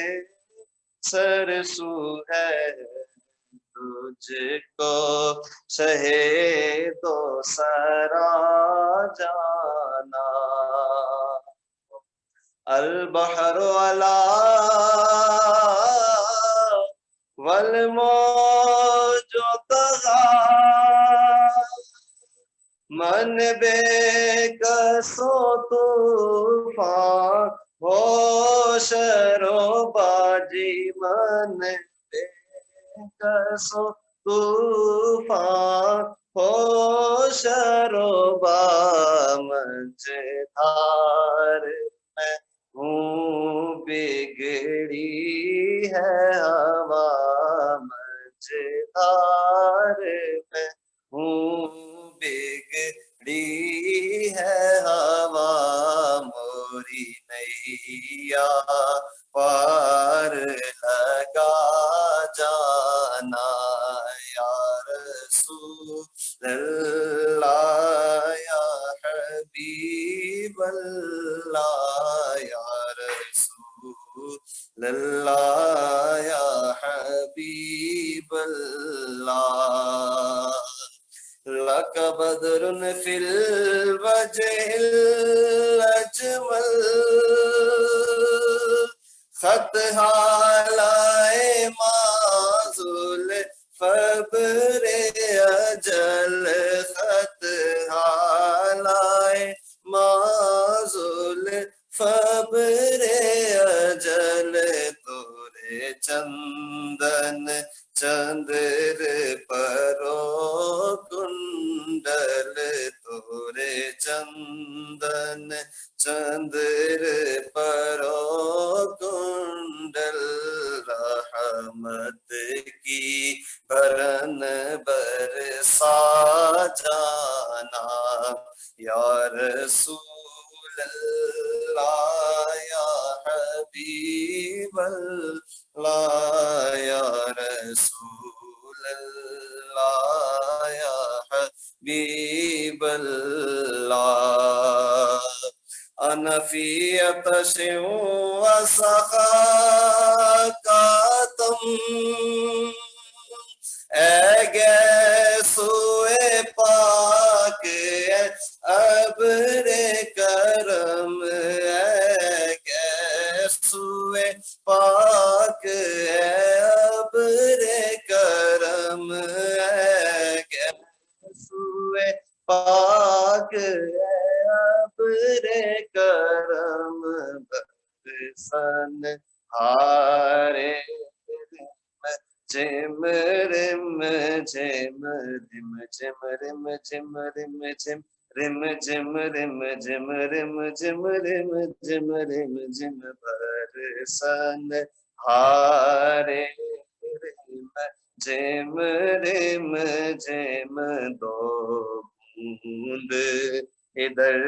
سر سو ہے، تجھ کو شہے تو سرا جانا، البحر علا والموج طغا من بے کسو طوفان ہو شرو باجی، من بے کسو طوفان ہو شرو با، مجھار میں ہوں بگڑی ہے ہوا، مجھار میں ہوں بگڑی ہے ہوا، موری نیا پار لگا جانا، یا رسول اللہ یا حبیب اللہ یا رسول اللہ یا حبیب اللہ، لک بدر فی الوجہ الاجمل، خط حالائے معذول فبر اجل، خط حالائے معذول فبر اجل، تورے چندن چندر پرو کنڈل، تورے چندن چندر پرو کنڈل، رحمت کی بھرن برسا جانا، یا رسول اللہ یا حبیب اللہ یا رسول اللہ یا حبیب اللہ، انا فی عطش و سخا کاتم، اے گیسوئے پاک اے ابر کرم، اے گیسوئے پاک اے ابر کرم، اے گیسوئے پاک पाक अब्रे करम बरसन हारे जिम रिम जिम रिम जिम रिम जिम रिम जिम रिम जिम रिम जिम रिम जिम रिम जिम रिम जिम बरसन हारे रिम जिम रिम जिम दो बूंद इधर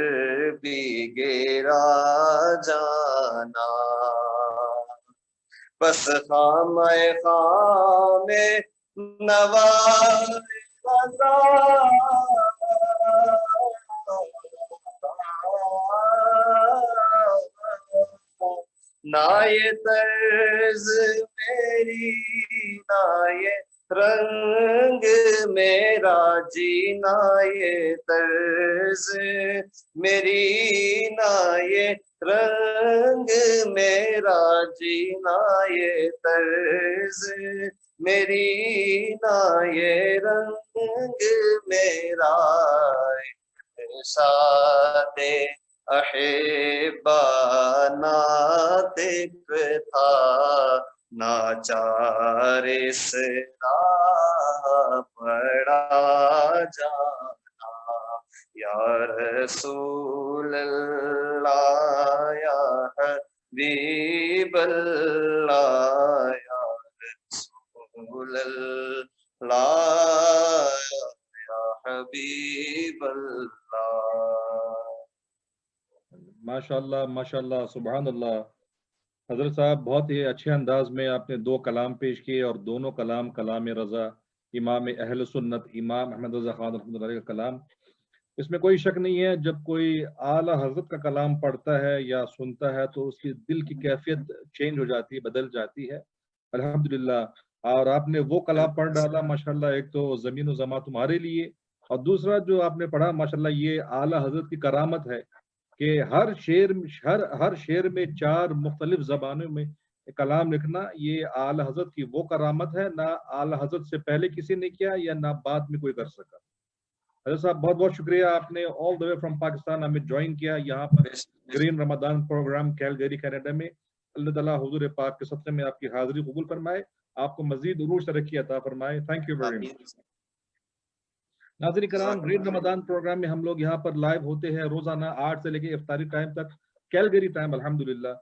भी गिरा जाना बस खामे खामे नवाज़ ना ये तर्ज मेरी ना ये रंग मेरा जीना ये तर्ज मेरी ना ये रंग मेरा जीना ये तर्ज मेरी ना ये रंग मेरा सादे अहिबाना तिक था नाचार इस राह पड़ा जाना या रसूल अल्लाह या हबीब अल्लाह या रसूल अल्लाह या हबीब अल्लाह। माशाल्लाह माशाल्लाह सुभान अल्लाह। हजरत साहब बहुत ही अच्छे अंदाज में आपने दो कलाम पेश किए और दोनों कलाम कलाम रज़ा इमाम अहल सुन्नत इमाम अहमद रज़ा खान रहमतुल्लाह अलैह का कलाम। इसमें कोई शक नहीं है, जब कोई आला हजरत का कलाम पढ़ता है या सुनता है तो उसकी दिल की कैफियत चेंज हो जाती है, बदल जाती है अल्हम्दुलिल्लाह। और आपने वो कलाम पढ़ डाला माशाल्लाह, एक तो ज़मीन व ज़मा तुम्हारे लिए, और दूसरा जो आपने पढ़ा माशाल्लाह ये आला हजरत की करामत है कि हर शेर में चार मुख्तलिफ ज़बानों में कलाम लिखना, ये आला हजरत की वो करामत है, ना आला हजरत से पहले किसी ने किया या ना बाद में कोई कर सका। हजरत साहब बहुत बहुत शुक्रिया, आपने all the way from Pakistan हमें ज्वाइन किया यहाँ पर green Ramadan programme Calgary Canada में। अल्लाह ताला हुजूर पाक के सदक़े में आपकी हाजिरी कबूल फरमाए, आपको मजीद उरूज तरक्की अता फरमाए। Thank you very much. नाज़रीन कराम, ग्रीन रमदान प्रोग्राम में हम लोग यहाँ पर लाइव होते हैं रोजाना 8 से लेकर इफ्तारी टाइम तक, कैलगरी टाइम अल्हम्दुलिल्लाह।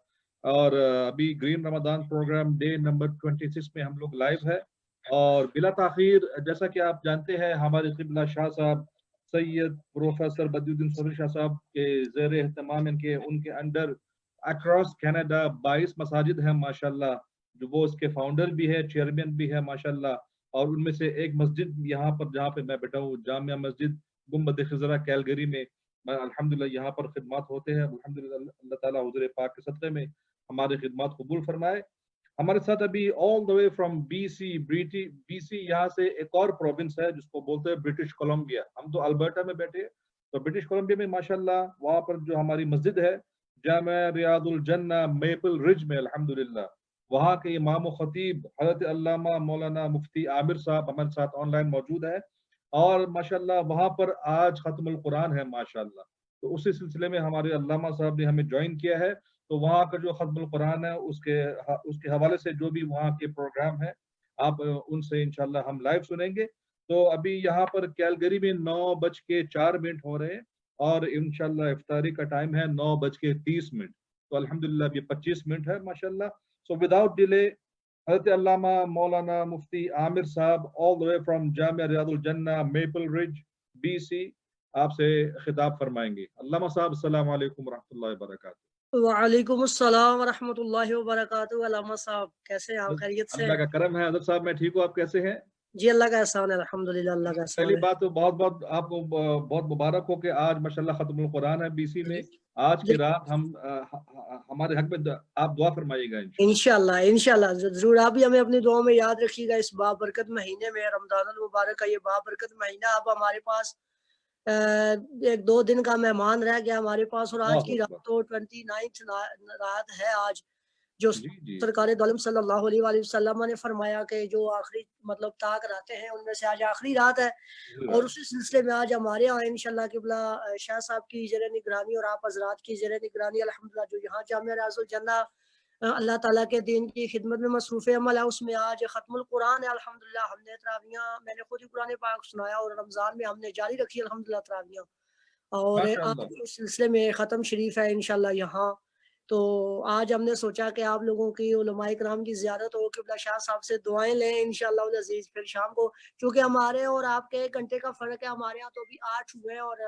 और अभी green Ramadan program day number 26 में हम लोग लाइव है। और बिला ताखीर जैसा कि आप जानते हैं हमारे क़िबला शाह साहब सैयद प्रोफेसर बदियुद्दीन चौधरी शाह साहब के ज़ेर एहतमाम इनके उनके अंडर अक्रॉस कनाडा 22 मसाजिद हैं माशाल्लाह, जो वो इसके फाउंडर भी है, चेयरमैन भी है माशाल्लाह। और उनमें से एक मस्जिद यहाँ पर जहाँ पे मैं बैठा हूँ, जामिया मस्जिद गुम्बद खिज़रा कैलगरी में, अल्हम्दुलिल्लाह यहाँ पर खिदमत होते हैं। अल्हम्दुलिल्लाह अल्लाह ताला हुज़ूर पाक के सदक़े में हमारी खिदमत कबूल फरमाए। हमारे साथ अभी all the way from BC यहाँ से एक और प्रोविंस है जिसको बोलते हैं ब्रिटिश कोलंबिया। हम तो अल्बर्टा में बैठे हैं, तो ब्रिटिश कोलंबिया में माशाल्लाह वहाँ पर जो हमारी मस्जिद है जामिया रियादुल जन्ना मेपल रिज में, अल्हम्दुलिल्लाह वहाँ के इमाम व खतीब हज़रत अल्लामा मौलाना मुफ्ती आमिर साहब हमारे साथ ऑनलाइन मौजूद है। और माशाल्लाह वहाँ पर आज खत्मुल कुरान है माशाल्लाह, तो उसी सिलसिले में हमारे अल्लामा साहब ने हमें ज्वाइन किया है। तो वहाँ का जो खत्मुल कुरान है उसके हवाले से जो भी वहाँ के प्रोग्राम है आप उनसे इंशाल्लाह हम लाइव सुनेंगे। तो अभी यहाँ पर कैलगरी में 9:04 हो रहे हैं और इंशाल्लाह इफ्तारी का टाइम है 9:30। तो अल्हम्दुलिल्लाह ये 25 मिनट है माशाल्लाह। So without delay, Hazrat Allama Maulana Mufti Amir Saab all the way from Jamia Riyadul Jannah Maple Ridge BC आपसे खिताब फरमाएंगे। अल्लामा साहब अस्सलाम वालेकुम व रहमतुल्लाहि व बरकातहू। वालेकुम अस्सलाम व रहमतुल्लाहि व बरकातहू। अल्लामा साहब कैसे हैं आप? खैरियत से? अल्लाह का करम है। हज़रत साहब मैं ठीक हूँ, आप कैसे हैं? जी अल्लाह का एहसान है, अल्हम्दुलिल्लाह अल्लाह का एहसान पहली है। बात तो बहुत बहुत आपको बहुत मुबारक हो कि आज माशाल्लाह खत्मुल कुरान है बीसी में। आज की रात हम हमारे हक में आप दुआ फरमाइएगा इंशाल्लाह इंशाल्लाह जरूर। आप भी हमें अपनी दुआ में याद रखिएगा इस बाबरकत महीने में, रमजानुल मुबारक का ये बाबरकत महीना। आप हमारे पास 1-2 दिन का मेहमान रह गया हमारे पास, और आज की रात तो 29 रात है आज। جو جی جی سرکار دو عالم صلی اللہ علیہ وآلہ وسلم نے فرمایا کہ جو آخری مطلب طاق راتیں ہیں ان میں سے آج آخری رات ہے، اور اسی سلسلے میں آج ہمارے یہاں انشاءاللہ قبلہ شاہ صاحب کی زیر نگرانی اور آپ حضرات کی زیر نگرانی الحمدللہ جو یہاں جامعہ ریاض الجنہ اللہ تعالیٰ کے دین کی خدمت میں مصروف عمل ہے، اس میں آج ختم القرآن ہے الحمدللہ۔ ہم نے تراویحاں میں نے خود ہی قرآن پاک سنایا اور رمضان میں ہم نے جاری رکھی الحمدللہ تراویحاں، اور ماشاء آج اللہ۔ اس سلسلے میں ختم شریف ہے انشاءاللہ یہاں۔ تو آج ہم نے سوچا کہ آپ لوگوں کی علماء کرام کی زیارت ہو، قبلہ شاہ صاحب سے دعائیں لیں انشاءاللہ العزیز۔ پھر شام کو چونکہ ہمارے اور آپ کے 1 گھنٹے کا فرق ہے، ہمارے یہاں تو ابھی 8 ہوئے ہیں، اور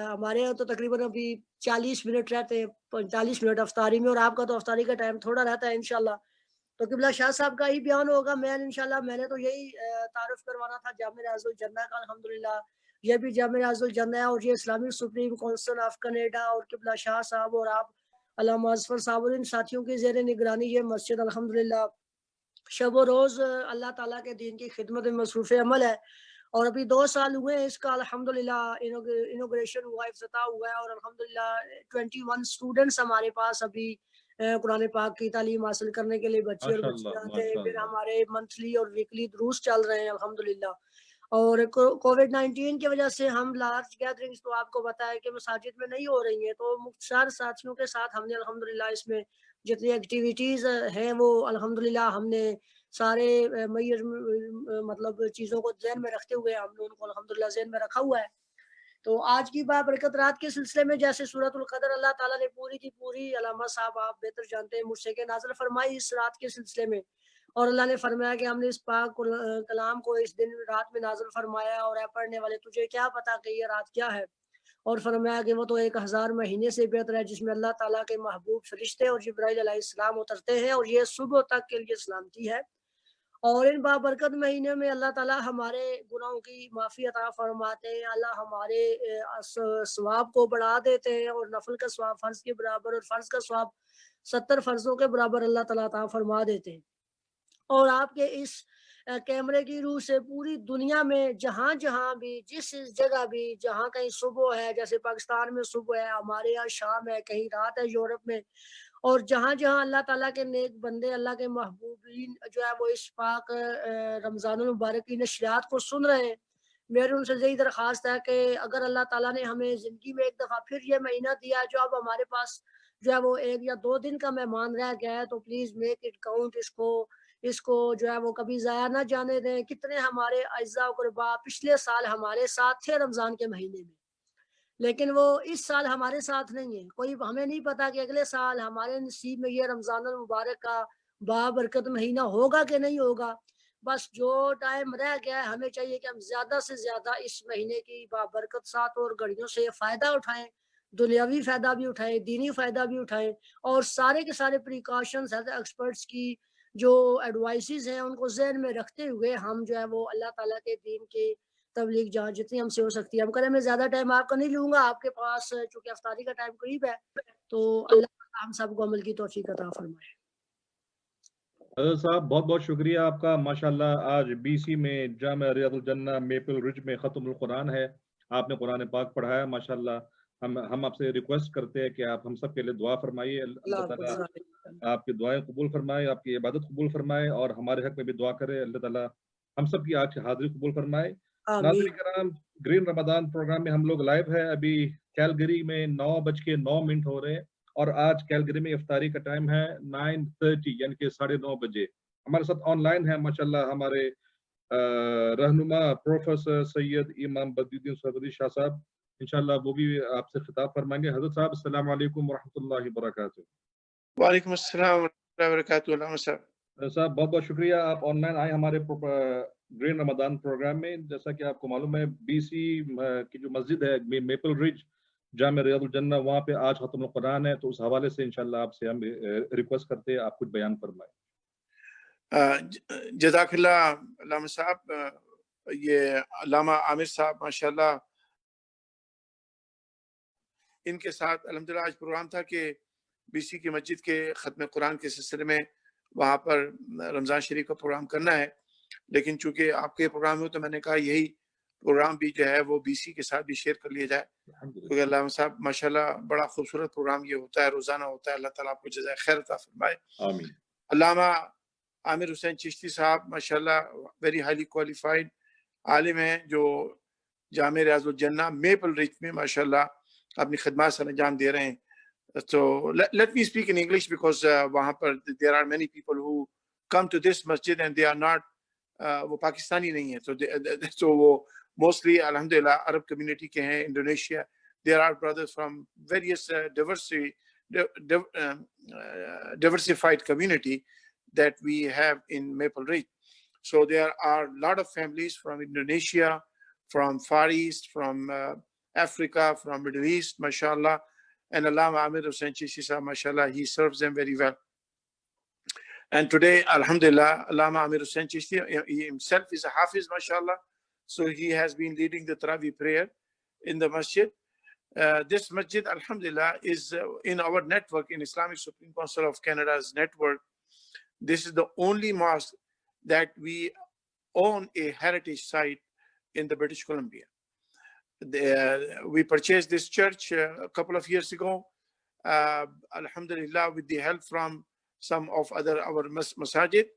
ہمارے یہاں تو تقریباً ابھی 40 منٹ رہتے ہیں، 45 منٹ افطاری میں، اور آپ کا تو افطاری کا ٹائم تھوڑا رہتا ہے انشاءاللہ۔ تو قبلہ شاہ صاحب کا ہی بیان ہوگا۔ میں انشاءاللہ میں نے تو یہی تعارف کروانا تھا جامعہ ریاض الجنہ کا، الحمدللہ یہ بھی جامعہ ریاض الجنہ ہے، اور یہ Islamic supreme council of Canada اور قبلہ شاہ صاحب اور آپ علامہ اظفر صاحب اور ان ساتھیوں کی زیر نگرانی یہ مسجد الحمدللہ شب و روز اللہ تعالیٰ کے دین کی خدمت میں مصروف عمل ہے، اور ابھی 2 سال ہوئے ہیں اس کا الحمدللہ، انوگریشن ہوا، افتتاح ہوا ہے، اور الحمدللہ 21 اسٹوڈنٹس ہمارے پاس ابھی قرآن پاک کی تعلیم حاصل کرنے کے لیے بچے اور ماشاء اللہ بچیاں آتے ہیں۔ ماشاء پھر اللہ۔ ہمارے منتھلی اور ویکلی دروس چل رہے ہیں الحمدللہ، اور کووڈ-19 کی وجہ سے ہم لارج گیدرنگز تو آپ کو پتا ہے کہ مساجد میں نہیں ہو رہی ہیں، تو مختصر ساتھیوں کے ساتھ ہم نے الحمدللہ اس میں جتنی ایکٹیویٹیز ہیں وہ الحمدللہ ہم نے سارے مطلب چیزوں کو ذہن میں رکھتے ہوئے ہم نے ان کو الحمدللہ ذہن میں رکھا ہوا ہے۔ تو آج کی بابرکت رات کے سلسلے میں جیسے سورۃ القدر اللہ تعالیٰ نے پوری کی پوری، علامہ صاحب آپ بہتر جانتے ہیں مجھ سے، کہ نازل فرمائی اس رات کے سلسلے میں، اور اللہ نے فرمایا کہ ہم نے اس پاک کلام کو اس دن رات میں نازل فرمایا، اور اے پڑھنے والے تجھے کیا پتا کہ یہ رات کیا ہے، اور فرمایا کہ وہ تو 1000 مہینے سے بہتر ہے جس میں اللہ تعالیٰ کے محبوب فرشتے اور جبرائیل علیہ السلام اترتے ہیں، اور یہ صبح تک کے لیے سلامتی ہے۔ اور ان بابرکت مہینے میں اللہ تعالیٰ ہمارے گناہوں کی معافی عطا فرماتے ہیں، اللہ ہمارے ثواب کو بڑھا دیتے ہیں، اور نفل کا ثواب فرض کے برابر اور فرض کا ثواب 70 فرضوں کے برابر اللہ تعالیٰ عطا فرما دیتے ہیں۔ اور آپ کے اس کیمرے کی روح سے پوری دنیا میں جہاں جہاں بھی، جس جگہ بھی جہاں کہیں صبح ہے، جیسے پاکستان میں صبح ہے، ہمارے یہاں شام ہے، کہیں رات ہے یورپ میں، اور جہاں جہاں اللہ تعالیٰ کے نیک بندے، اللہ کے محبوبین جو ہے وہ اس پاک رمضان المبارک کی نشریات کو سن رہے ہیں، میری ان سے یہی درخواست ہے کہ اگر اللہ تعالیٰ نے ہمیں زندگی میں ایک دفعہ پھر یہ مہینہ دیا ہے جو اب ہمارے پاس جو ہے وہ 1 یا 2 دن کا مہمان رہ گیا ہے، تو پلیز میک اٹ کاؤنٹ، اس کو جو ہے وہ کبھی ضائع نہ جانے دیں۔ کتنے ہمارے اعزاء و قربا پچھلے سال ہمارے ساتھ تھے رمضان کے مہینے میں، لیکن وہ اس سال ہمارے ساتھ نہیں ہے، کوئی ہمیں نہیں پتا کہ اگلے سال ہمارے نصیب میں یہ رمضان المبارک کا بابرکت مہینہ ہوگا کہ نہیں ہوگا۔ بس جو ٹائم رہ گیا ہے ہمیں چاہیے کہ ہم زیادہ سے زیادہ اس مہینے کی بابرکت ساتھ اور گھڑیوں سے فائدہ اٹھائیں، دنیاوی فائدہ بھی اٹھائیں، دینی فائدہ بھی اٹھائیں، اور سارے کے سارے پریکاشنز ہیلتھ ایکسپرٹس کی جو ایڈوائسز ہیں ان کو ذہن میں رکھتے ہوئے ہم جو ہے وہ اللہ تعالیٰ کے دین کے تبلیغ جہاں جتنی ہم سے ہو سکتی ہے ہم کریں۔ میں زیادہ ٹائم آپ کا نہیں لوں گا، آپ کے پاس چونکہ افطاری کا ٹائم قریب ہے، تو اللہ تعالیٰ ہم سب کو عمل کی توفیق عطا فرمائے۔ حضرت صاحب بہت بہت شکریہ آپ کا، ماشاءاللہ آج BC میں جامعہ ریاض الجنہ میپل رج میں ختم القرآن ہے، آپ نے قرآن پاک پڑھایا ماشاءاللہ۔ ہم آپ سے ریکویسٹ کرتے ہیں کہ آپ ہم سب کے لیے دعا فرمائیے، اللہ تعالیٰ آپ کی دعائیں قبول فرمائے، آپ کی عبادت قبول فرمائے، اور ہمارے حق میں بھی دعا کرے، اللہ تعالیٰ ہم سب کی آج کی حاضری قبول فرمائے۔ ناظرین کرام، گرین رمضان پروگرام میں ہم لوگ لائیو ہے، ابھی کیلگری میں 9:09 ہو رہے ہیں، اور آج کیلگری میں افطاری کا ٹائم ہے 9:30 یعنی کہ 9:30 بجے۔ ہمارے ساتھ آن لائن ہے ماشاءاللہ ہمارے رہنما پروفیسر سید امام بدی الدین سرودی شاہ صاحب، انشاءاللہ وہ بھی آپ سے خطاب فرمائیں گے۔ حضرت صاحب السلام علیکم ورحمۃ اللہ وبرکاتہ۔ وعلیکم السلام ورحمۃ اللہ وبرکاتہ۔ علامہ صاحب بہت بہت شکریہ، آپ آن لائن آئے ہمارے گرین رمضان پروگرام میں۔ جیسا کہ آپ کو معلوم ہے BC کی جو مسجد ہے میپل رج جامعہ ریاض الجنہ، وہاں پہ آج ختم القرآن ہے، تو اس حوالے سے انشاءاللہ آپ سے ہم ریکویسٹ کرتے ہیں آپ کچھ بیان فرمائیں۔ جزاک اللہ علامہ صاحب۔ یہ علامہ عامر صاحب ماشاءاللہ، ان کے ساتھ الحمدللہ آج پروگرام تھا کہ BC کی مسجد کے ختم قرآن کے سلسلے میں وہاں پر رمضان شریف کا پروگرام کرنا ہے، لیکن چونکہ آپ کے پروگرام میں تو میں نے کہا یہی پروگرام بھی جو ہے وہ بی سی کے ساتھ بھی شیئر کر لیا جائے، کیونکہ علامہ صاحب ماشاءاللہ بڑا خوبصورت پروگرام یہ ہوتا ہے، روزانہ ہوتا ہے. اللہ تعالیٰ آپ کو جزائے خیر عطا فرمائے. آمین. علامہ عامر حسین چشتی صاحب ماشاءاللہ ویری ہائیلی کوالیفائڈ عالم ہیں جو جامع ریاض الجنہ میپل رچ میں ماشاءاللہ اپنی خدمات سر انجام دے رہے ہیں. So let me speak in English because وہاں پر there are many people who come to this masjid and they are not وہ پاکستانی نہیں ہیں. So وہ mostly الحمدللہ عرب کمیونٹی کے ہیں. Indonesia there are brothers from various diversified community that we have in Maple Ridge. So there are a lot of families from Indonesia, from Far East, from Africa, from Middle East, mashallah. And Allama Amir Hussain Chishti Sahab, mashallah, he serves them very well. And today, alhamdulillah, Allama Amir Hussain Chishti, he himself is a Hafiz, mashallah. So he has been leading the Tarawih prayer in the masjid. This masjid, alhamdulillah, is in our network, in Islamic Supreme Council of Canada's network. This is the only mosque that we own a heritage site in the British Columbia. We purchased this church a couple of years ago, alhamdulillah, with the help from some of our masajid.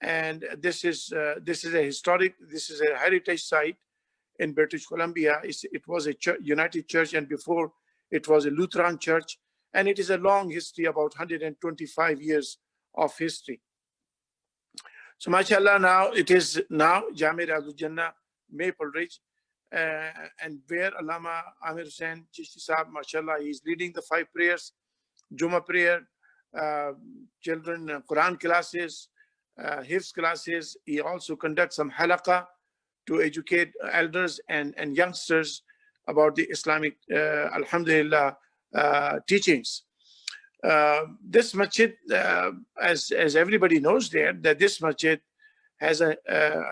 And this is a heritage site in British Columbia. It was a United Church, and before it was a Lutheran church, and it is a long history, about 125 years of history. So mashallah, now it is Jami Riaz Jannah, Maple Ridge, and where Allama Amir Hussain Chishti Sahab, mashallah, he is leading the 5 prayers, Jummah prayer, children Quran classes, Hifz classes. He also conducts some halaqah to educate elders and youngsters about the Islamic, alhamdulillah, teachings. This masjid, as everybody knows there, that this masjid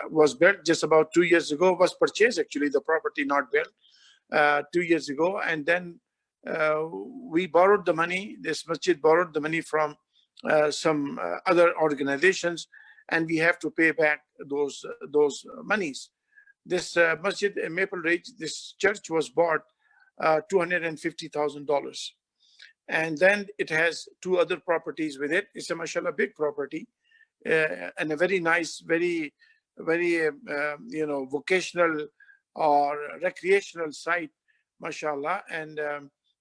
was built just about 2 years ago, was purchased actually, the property not built, 2 years ago. And then we borrowed the money, this masjid borrowed the money from some other organizations, and we have to pay back those monies. This masjid in Maple Ridge, this church was bought $250,000. And then it has 2 other properties with it. It's a mashallah big property, and a very nice, very vocational or recreational site, mashallah. And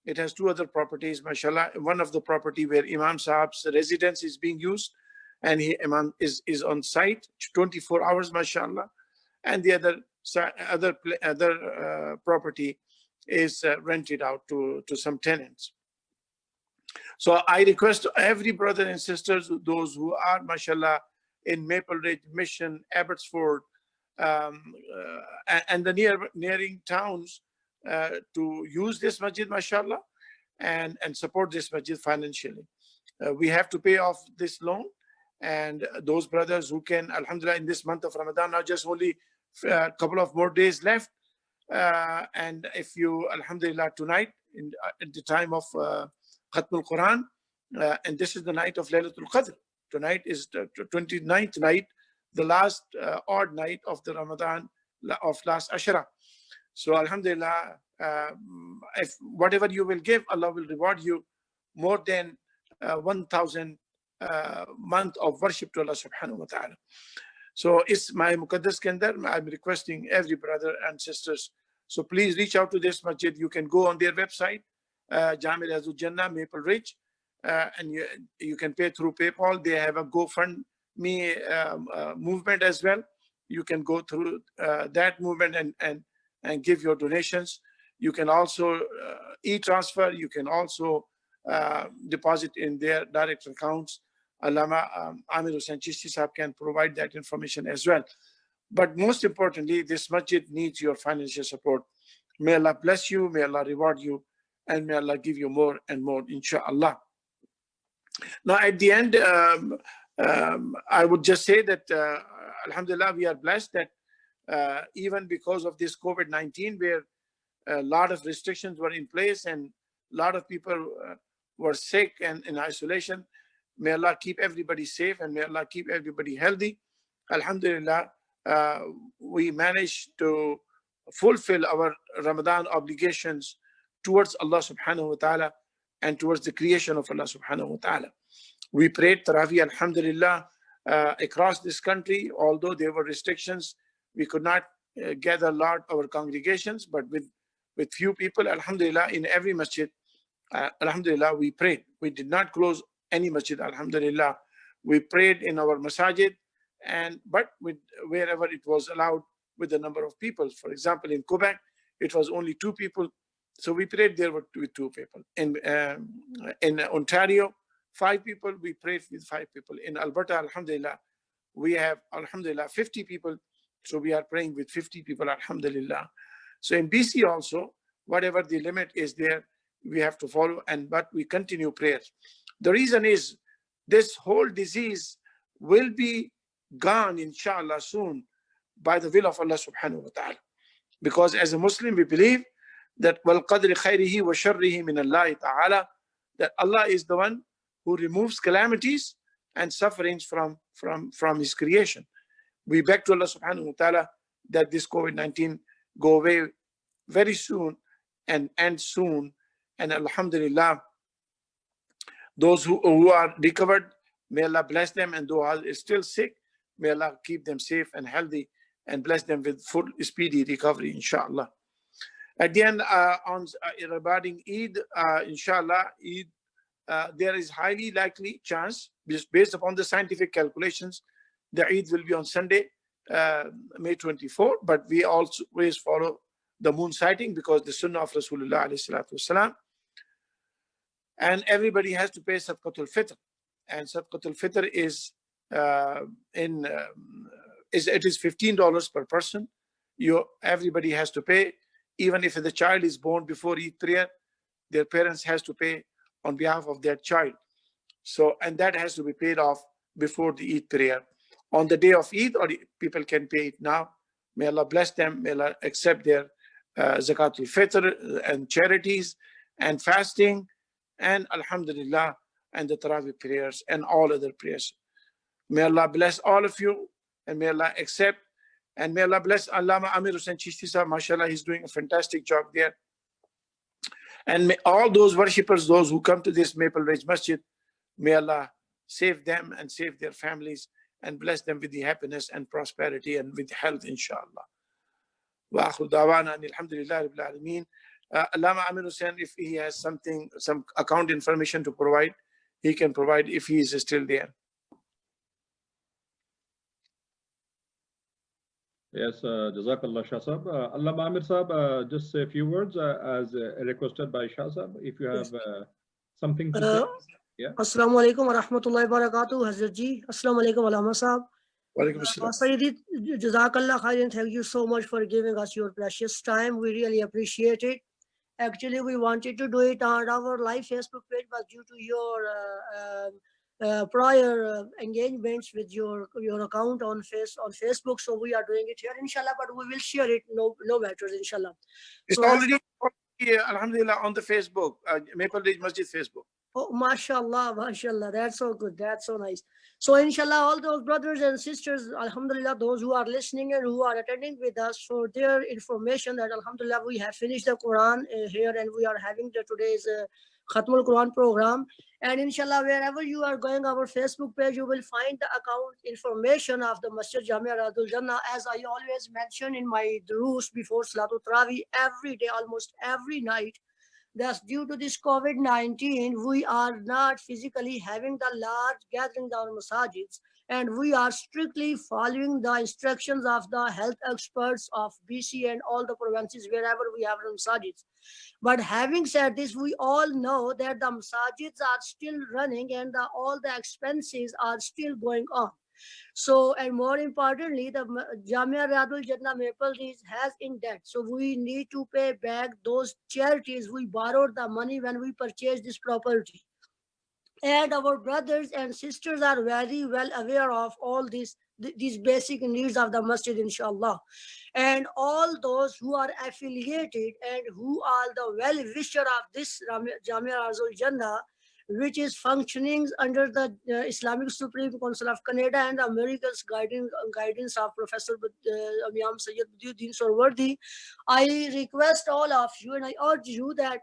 it has 2 other properties, mashallah. One of the property where Imam Sahab's residence is being used, and Imam is on site 24 hours, mashallah. And the other property is rented out to some tenants. So I request every brother and sisters, those who are, mashallah, in Maple Ridge, Mission, Abbotsford, and the nearing towns, to use this masjid, mashallah, and support this masjid financially. We have to pay off this loan, and those brothers who can, alhamdulillah, in this month of Ramadan, now just only a couple of more days left. And if you, alhamdulillah, tonight, at the time of Khatmul Quran, and this is the night of Laylatul Qadr. Tonight is the 29th night, the last odd night of the Ramadan of last Ashra. So alhamdulillah, if whatever you will give, Allah will reward you more than 1,000 month of worship to Allah subhanahu wa ta'ala. So it's my Muqaddas Kandar. I'm requesting every brother and sisters. So please reach out to this masjid. You can go on their website, Jami Riaz Jannah, Maple Ridge, and you can pay through PayPal. They have a GoFundMe movement as well. You can go through that movement and give your donations. You can also e-transfer. You can also deposit in their direct accounts. Allama Amir Hussain Chishti Sahab can provide that information as well. But most importantly, this masjid needs your financial support. May Allah bless you, may Allah reward you, and may Allah give you more and more, inshallah. Now, at the end, I would just say that, alhamdulillah, we are blessed that even because of this COVID-19, where a lot of restrictions were in place and a lot of people were sick and in isolation, may Allah keep everybody safe and may Allah keep everybody healthy. Alhamdulillah, we managed to fulfill our Ramadan obligations towards Allah subhanahu wa ta'ala and towards the creation of Allah subhanahu wa ta'ala. We prayed Taraweeh, alhamdulillah, across this country. Although there were restrictions, we could not gather a lot our congregations, but with few people, alhamdulillah, in every masjid, alhamdulillah, we prayed. We did not close any masjid, alhamdulillah. We prayed in our masajid, but wherever it was allowed with the number of people. For example, in Quebec, it was only 2 people, so we prayed there with 2 people. In Ontario, 5 people, we prayed with 5 people. In Alberta, alhamdulillah, we have, alhamdulillah, 50 people, so we are praying with 50 people, alhamdulillah. So in BC also, whatever the limit is there, we have to follow, but we continue prayers. The reason is this whole disease will be gone, inshallah, soon by the will of Allah subhanahu wa ta'ala. Because as a Muslim, we believe that وَالْقَدْرِ خَيْرِهِ وَشَرِّهِ مِنَ اللَّهِ تَعَالَى, that Allah is the one who removes calamities and sufferings from his creation. We beg to Allah subhanahu wa ta'ala that this COVID-19 go away very soon and end soon. And alhamdulillah, those who are recovered, may Allah bless them, and those who are still sick, may Allah keep them safe and healthy and bless them with full speedy recovery, inshallah. At the end, regarding Eid, inshallah, Eid, there is highly likely chance, based upon the scientific calculations, the Eid will be on Sunday, May 24, but we always follow the moon sighting because the sunnah of Rasulullah alayhi salatu wasalam. And everybody has to pay Sadaqatul Fitr. And Sadaqatul Fitr is it is $15 per person. Everybody has to pay. Even if the child is born before Eid prayer, their parents has to pay on behalf of their child. So, and that has to be paid off before the Eid prayer. On the day of Eid, or people can pay it now. May Allah bless them. May Allah accept their Zakatul Fitr and charities and fasting and alhamdulillah and the Taraweeh prayers and all other prayers. May Allah bless all of you, and may Allah accept, and may Allah bless Allama Amir Hussain Chishti Sahab. MashaAllah, he's doing a fantastic job there. And may all those worshippers, those who come to this Maple Ridge Masjid, may Allah save them and save their families and bless them with the happiness and prosperity and with health, inshallah. Wa akhiru da'wana alhamdulillahi rabbil alameen. Allama Amir Hussain, if he has some account information to provide, he can provide if he is still there. Yes, Jazakallah Shah Sahab. Allama Amir Sahab, just a few words as requested by Shah Sahab, if you have something to say. Yeah. Assalamu alaikum wa rahmatullahi wa barakatuh, Hazrat Ji. Assalamu alaikum Allama Sahab. Sayyidi, Jazakallah khairan. Thank you so much for giving us your precious time. We really appreciate it. Actually, we wanted to do it on our live Facebook page, but due to your prior engagements with your account on Facebook, so we are doing it here, inshallah, but we will share it, no matters, inshallah. It's already, alhamdulillah, on the Facebook, Maple Ridge Masjid Facebook. Oh, mashallah, that's so good, that's so nice. So inshallah, all those brothers and sisters, alhamdulillah, those who are listening and who are attending with us, for their information that alhamdulillah, we have finished the Quran here, and we are having today's Khatmul Quran program. And inshallah, wherever you are going, our Facebook page, you will find the account information of the Masjid Jamia Riyadul Jannah. As I always mention in my duroos before Salatul Taraweeh, every day, almost every night, that's due to this COVID-19, we are not physically having the large gathering down masajids, and we are strictly following the instructions of the health experts of BC and all the provinces wherever we have masajids. But having said this, we all know that the masajids are still running and all the expenses are still going on. So, and more importantly, the Jamia Riyadul Jannah Maple Ridge has in debt. So we need to pay back those charities we borrowed the money when we purchased this property. And our brothers and sisters are very well aware of all these basic needs of the masjid, inshallah. And all those who are affiliated and who are the well-wisher of this Jamia Riyadul Jannah, which is functioning under the Islamic Supreme Council of Canada and the America's guidance of Professor Imam Sayyid Badiuddin Sorwardi. I request all of you and I urge you that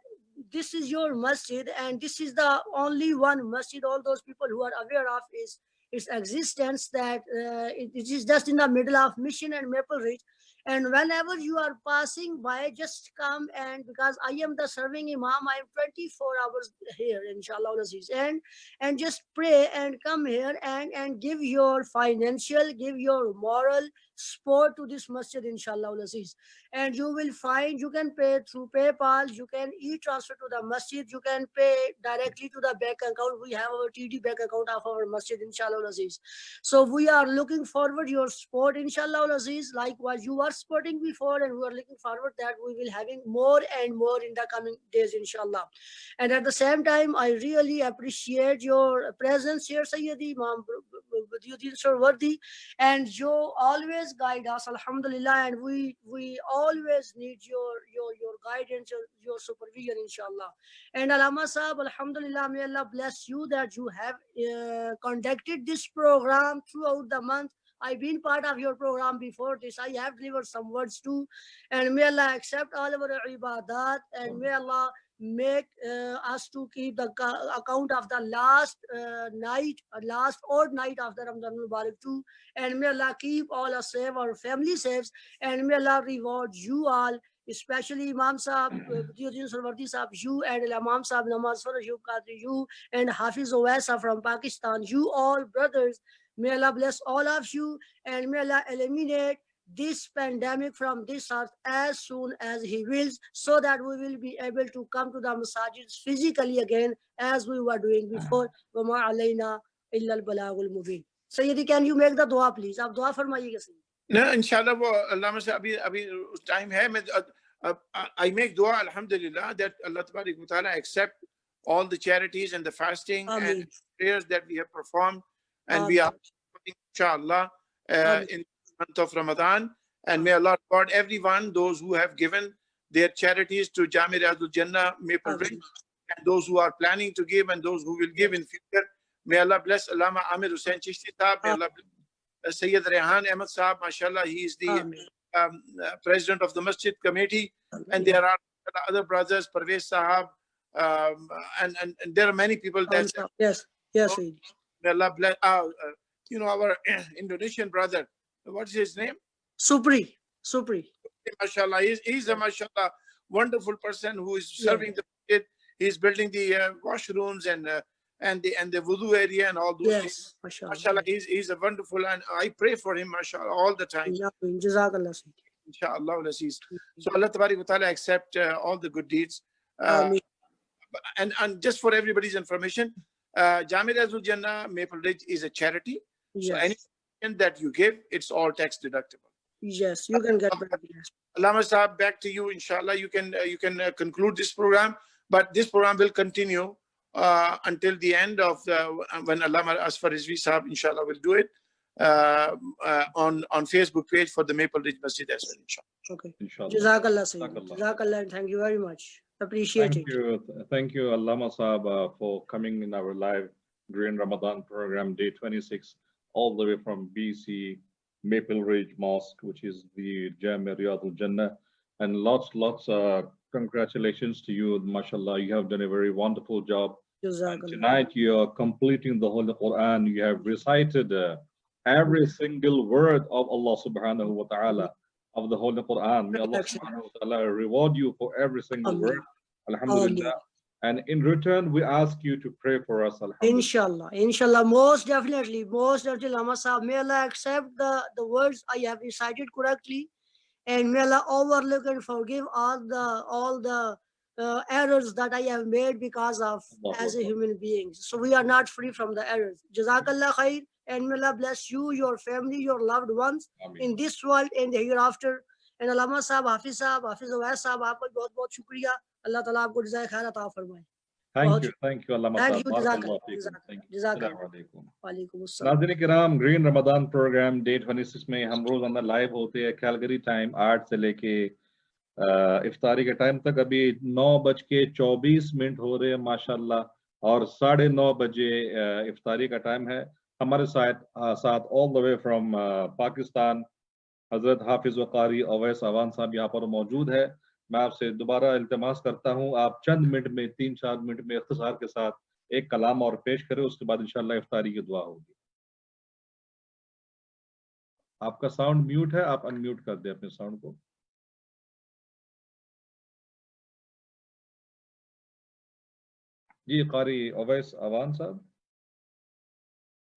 this is your masjid and this is the only one masjid all those people who are aware of is its existence, that it is just in the middle of Mission and Maple Ridge. And whenever you are passing by, just come, and because I am the serving imam, I am 24 hours here, inshallah Aziz, and just pray and come here and give your financial, give your moral support to this masjid, inshallah Aziz. And you will find you can pay through PayPal, you can e-transfer to the masjid, you can pay directly to the bank account. We have our TD bank account of our masjid, inshallah Aziz. So we are looking forward your support, inshallah Aziz, like what you are supporting before, and we are looking forward that we will having more and more in the coming days, inshallah. And at the same time, I really appreciate your presence here, Sayyidi Imam Badiuddin Sorwardi, and you always guide us, alhamdulillah, and we always need your guidance, your supervision, inshallah. And Allama Sahab, alhamdulillah, may Allah bless you that you have conducted this program throughout the month. I've been part of your program before this. I have delivered some words too. And may Allah accept all of our ibadat, and may Allah make us to keep the account of the last night, last odd night of the Ramadan Mubarak too. And may Allah keep all us safe, our family safe, and may Allah reward you all, especially Imam Sahab, Badiuddin Sorwardi Sahab, you, and Imam Sahab Namaz Faraj, you, Qadri, you, and Hafiz Owaisa from Pakistan, you all brothers. May Allah bless all of you, and may Allah eliminate this pandemic from this earth as soon as He wills, so that we will be able to come to the masajids physically again as we were doing before. وَمَا عَلَيْنَا إِلَّا الْبَلَاغُ الْمُبِينُ. Sayyidi, can you make the dua, please? Aap dua farmaiye Sayyidi. No, inshallah, Allah se abhi time hai. I make dua, alhamdulillah, that Allah Tabarak wa Ta'ala accept all the charities and the fasting and prayers that we have performed, and we are inshallah in the month of Ramadan. And may Allah reward everyone, those who have given their charities to Jami Riyadul Jannah, Maple Ridge, and those who are planning to give and those who will give in future. May Allah bless Allama Amir Hussain Chishti Sahab. May Allah bless Sayyid Rehan Ahmad Sahab. MashaAllah, he is the president of the Masjid Committee. And there are other brothers, Parvez Sahab, and there are many people that. Yes. May Allah bless. You know, our Indonesian brother, what is his name? Supri. MashaAllah, he's a MashaAllah wonderful person who is serving the masjid. He's building the washrooms and the wudu area and all those things. MashaAllah, he's a wonderful, and I pray for him, MashaAllah, all the time. Jazakallah. Inshallah, Aziz. So Allah Tabarak wa Ta'ala accept all the good deeds. And just for everybody's information, Jami Riyadul Jannah Maple Ridge is a charity. So anything that you give, it's all tax deductible. Yes, you can get back. Allama Sahab, back to you, inshallah. You can conclude this program, but this program will continue until the end of when Allama Asfar Rizvi Sahab, inshallah, will do it on Facebook page for the Maple Ridge Masjid as well, inshallah. Okay. Inshallah. Jazakallah, Sayyid. Jazakallah, and thank you very much. Appreciate it. Thank you, Allama Sahab, for coming in our live Green Ramadan program, day 26, all the way from BC, Maple Ridge Mosque, which is the Jami Riyadul Jannah. And lots congratulations to you, mashallah. You have done a very wonderful job. Tonight you are completing the Holy Quran. You have recited every single word of Allah subhanahu wa ta'ala of the Holy Quran. May Allah subhanahu wa ta'ala reward you for every single word. Alhamdulillah. And in return, we ask you to pray for us. Inshallah, most definitely, Lama Sahab. May Allah accept the words I have recited correctly, and may Allah overlook and forgive all the errors that I have made because of as a human being. So we are not free from the errors. Jazakallah khair, and may Allah bless you, your family, your loved ones in this world and the hereafter. And Allama Sahab, Hafiz Awais Sahab, aapko bahut shukriya. Allah Ta'ala aapko jazaak khair ata farmaye. Thank you, Allama Sahab. Jazakallah. नाज़रीन किराम, green Ramzan programme day 26 में हम रोजाना live होते हैं Calgary time 8 से लेके इफ्तारी के टाइम तक। अभी 9:24 हो रहे हैं माशाल्लाह, اور 9:30 بجے افطاری کا ٹائم ہے. ہمارے ساتھ all the way from Pakistan حضرت حافظ و قاری اویس اوان صاحب یہاں پر موجود ہے. میں آپ سے دوبارہ التماس کرتا ہوں آپ چند منٹ میں 3-4 منٹ میں اختصار کے ساتھ ایک کلام اور پیش کریں, اس کے بعد انشاءاللہ افطاری کی دعا ہوگی. آپ کا ساؤنڈ میوٹ ہے, آپ ان میوٹ کر دیں اپنے ساؤنڈ کو. جی قاری اویس اوان صاحب.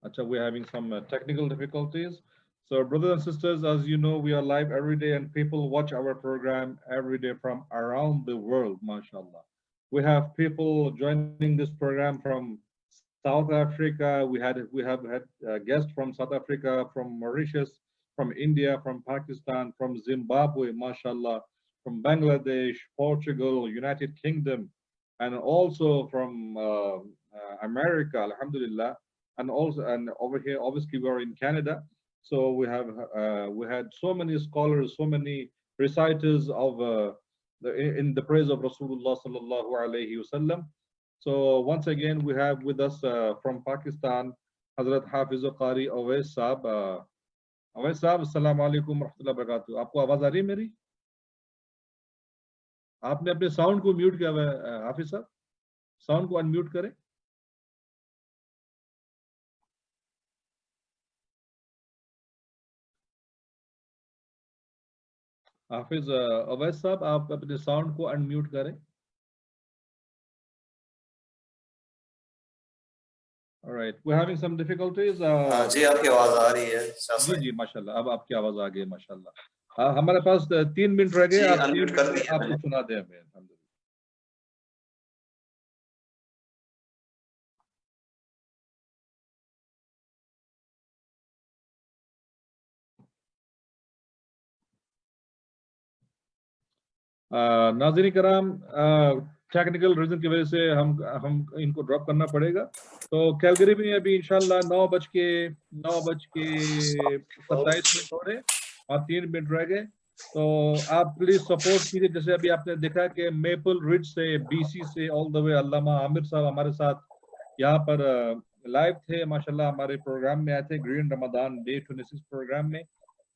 We're having some technical difficulties. So brothers and sisters, as you know, we are live every day and people watch our program every day from around the world, mashallah. We have people joining this program from South Africa. We have had guests from South Africa, from Mauritius, from India, from Pakistan, from Zimbabwe, mashallah, from Bangladesh, Portugal, United Kingdom, and also from America, alhamdulillah. And over here, obviously, we are in Canada. So we had so many scholars, so many reciters of in the praise of Rasulullah sallallahu alaihi wasallam. So once again, we have with us from Pakistan, Hazrat Hafiz Qari Awais Saab. Awais Saab, assalamu alaikum warahmatullahi wabarakatuh. आपको आवाज आ रही है मेरी? आपने अपने sound को mute किया हुआ है हाफिज साहब, साउंड को अनम्यूट करें. हाफिज अवैस साहब, आप अपने साउंड को अनम्यूट करें. Alright, we're having some difficulties. जी आपकी आवाज आ रही है. जी जी माशाल्लाह, अब आपकी आवाज आ गई माशाल्लाह. हमारे पास 3 मिनट रह गए. जी, आप अनम्यूट कर दिए आपको सुना दें हमें. नाज़रीन कराम, टेक्निकल रीजन की वजह से हम इनको ड्रॉप करना पड़ेगा. तो कैलगरी में अभी इंशाल्लाह 9:27 हो रहे और 3 मिनट रह गए. तो आप प्लीज सपोर्ट कीजिए. जैसे अभी आपने देखा कि मेपल रिज से, BC से ऑल द वे अल्लामा आमिर साहब हमारे साथ यहाँ पर लाइव थे माशाल्लाह, हमारे प्रोग्राम में आए थे ग्रीन रमदान डे 26 प्रोग्राम में.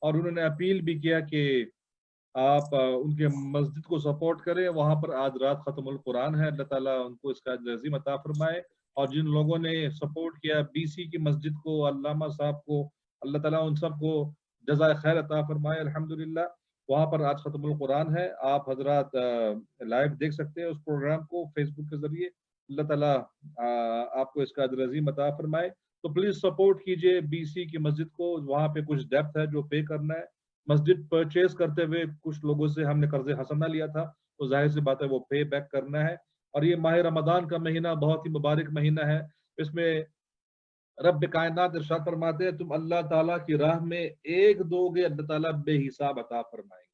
और उन्होंने अपील भी किया कि आप उनके मस्जिद को सपोर्ट करें. वहाँ पर आज रात खत्मुल कुरान है. अल्लाह ताला उनको इसका अज़ीम अता फरमाए. और जिन लोगों ने सपोर्ट किया BC की मस्जिद को, अल्लामा साहब को, अल्लाह ताला उन सबको जज़ाए खैर अता फरमाए. अल्हम्दुलिल्लाह वहाँ पर आज खत्मुल कुरान है. आप हजरात लाइव देख सकते हैं उस प्रोग्राम को फेसबुक के जरिए. अल्लाह ताला आपको इसका अज़ीम अता फरमाए. तो प्लीज सपोर्ट कीजिए BC की मस्जिद को. वहाँ पे कुछ डेप्थ है जो पे करना है. मस्जिद परचेज करते हुए कुछ लोगों से हमने कर्ज हसना लिया था, तो जाहिर सी बात है वो पे बैक करना है. और ये माह रमदान का महीना बहुत ही मुबारक महीना है. इसमें रब कायनात इरशाद फरमाते हैं तुम अल्लाह ताला की राह में एक दोगे, अल्लाह ताला बेहिसाब अता फरमाएंगे.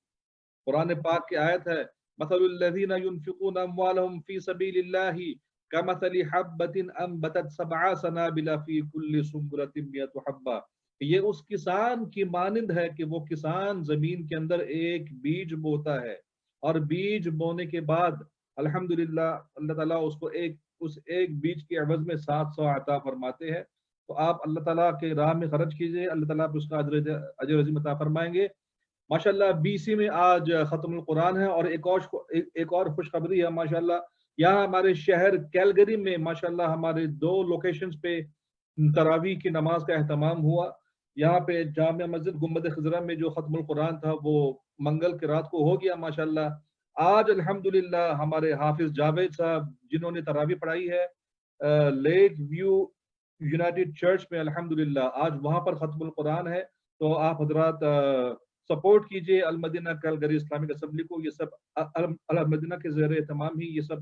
कुरान पाक की आयत है मसलुल लज़ीना युनफिकूना अम्वालहुम फी सबीलिल्लाहि कमसली हब्बतिन अंबतत सबआ सनाबिला फी कुल्ली सुंबुलतिन मियतु हब्बा. ये उस किसान की मानिंद है कि वो किसान जमीन के अंदर एक बीज बोता है और बीज बोने के बाद अल्हम्दुलिल्लाह अल्लाह ताला उसको उस एक बीज के एवज में 700 अता फरमाते हैं. तो आप अल्लाह ताला के राह में खर्च कीजिए, अल्लाह ताला उसका अजर अज़ीम अता फरमाएंगे. माशाल्लाह BC में आज खत्मुल कुरान है. और एक और खुशखबरी है माशाल्लाह, यहाँ हमारे शहर कैलगरी में माशाल्लाह हमारे 2 लोकेशंस पे तरावी की नमाज का एहतमाम हुआ. यहाँ पे जामिया मस्जिद गुम्बद खजरा में जो खत्मुल कुरान था वो मंगल की रात को हो गया माशाल्लाह. आज अल्हम्दुलिल्लाह हमारे हाफिज जावेद साहब जिन्होंने तरावी पढ़ाई है लेक व्यू यूनाइटेड चर्च में, अल्हम्दुलिल्लाह आज वहाँ पर खत्मुल कुरान है. तो आप हजरात सपोर्ट कीजिए अल मदीना कैलगरी इस्लामिक असेंबली को. ये सब अल मदीना के ज़ेर एहतमाम ही ये सब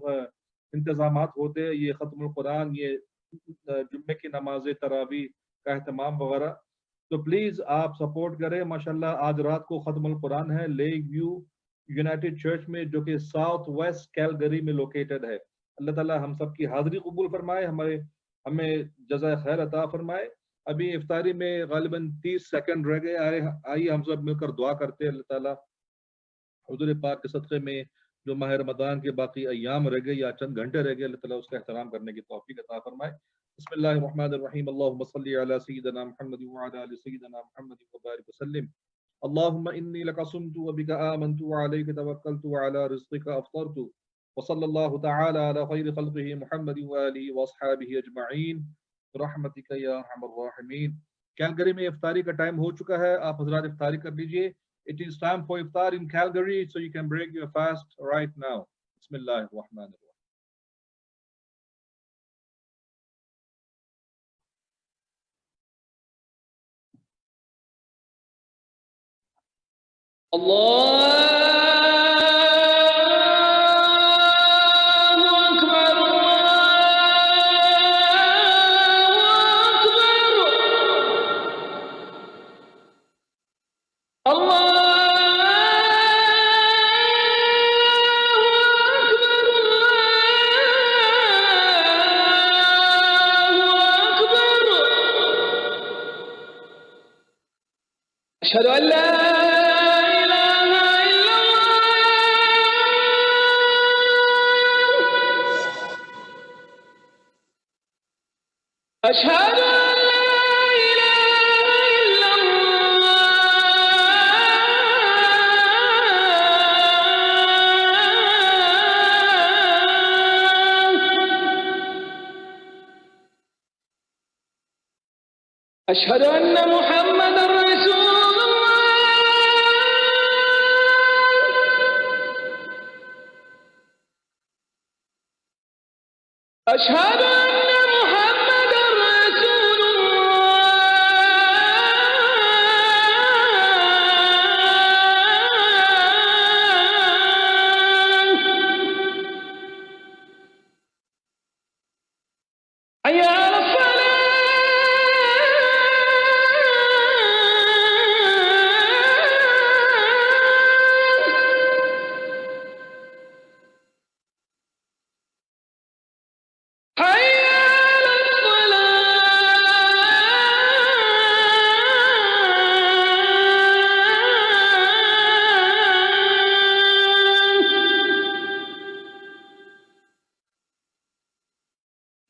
इंतजामात होते हैं, ये खत्मुल कुरान, ये जुम्मे की नमाज तरावी का एहतमाम वगैरह. तो प्लीज आप सपोर्ट करें. माशाल्लाह आज रात को खत्मुल कुरान है लेक व्यू यूनाइटेड चर्च में, जो कि साउथ वेस्ट कैलगरी में लोकेटेड है. अल्लाह ताला हम सब की हाजिरी कबूल फरमाए, हमें जज़ाए खैर अता फरमाए. अभी इफ्तारी में गालिबन 30 सेकंड रह गए. आइए हम सब मिलकर दुआ करते हैं. अल्लाह ताला हुजूर पाक के सदक़े में جو ماہ رمضان کے باقی ایام رہ گئے یا چند گھنٹے رہ گئے، اللہ تعالیٰ اس کا احترام کرنے کی توفیق عطا فرمائے۔ بسم اللہ الرحمن الرحیم، اللہم صلی علی سیدنا محمد وعلی آل سیدنا محمد وبارک وسلم۔ اللہم انی لک صمت وبک آمنت وعلیک توکلت وعلی رزقک افطرت، وصلی اللہ تعالی علی خیر خلقہ محمد وآلہ واصحابہ اجمعین برحمتک یا ارحم الراحمین۔ کیلگری میں افطاری کا ٹائم ہو چکا ہے، آپ حضرات افطاری کر لیجئے۔ It is time for iftar in Calgary, so you can break your fast right now. Bismillah ar-Rahman ar-Rahim. أشهد أن لا إله إلا الله أشهد أن لا إله إلا الله أشهد أن محمدا رسول أشهد أن محمدا رسول الله حي على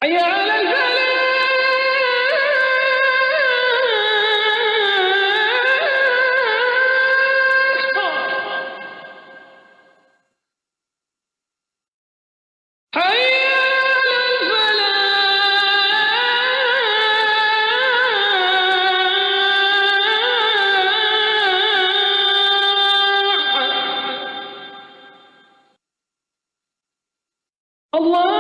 حي على الفلاح حي على الفلاح الله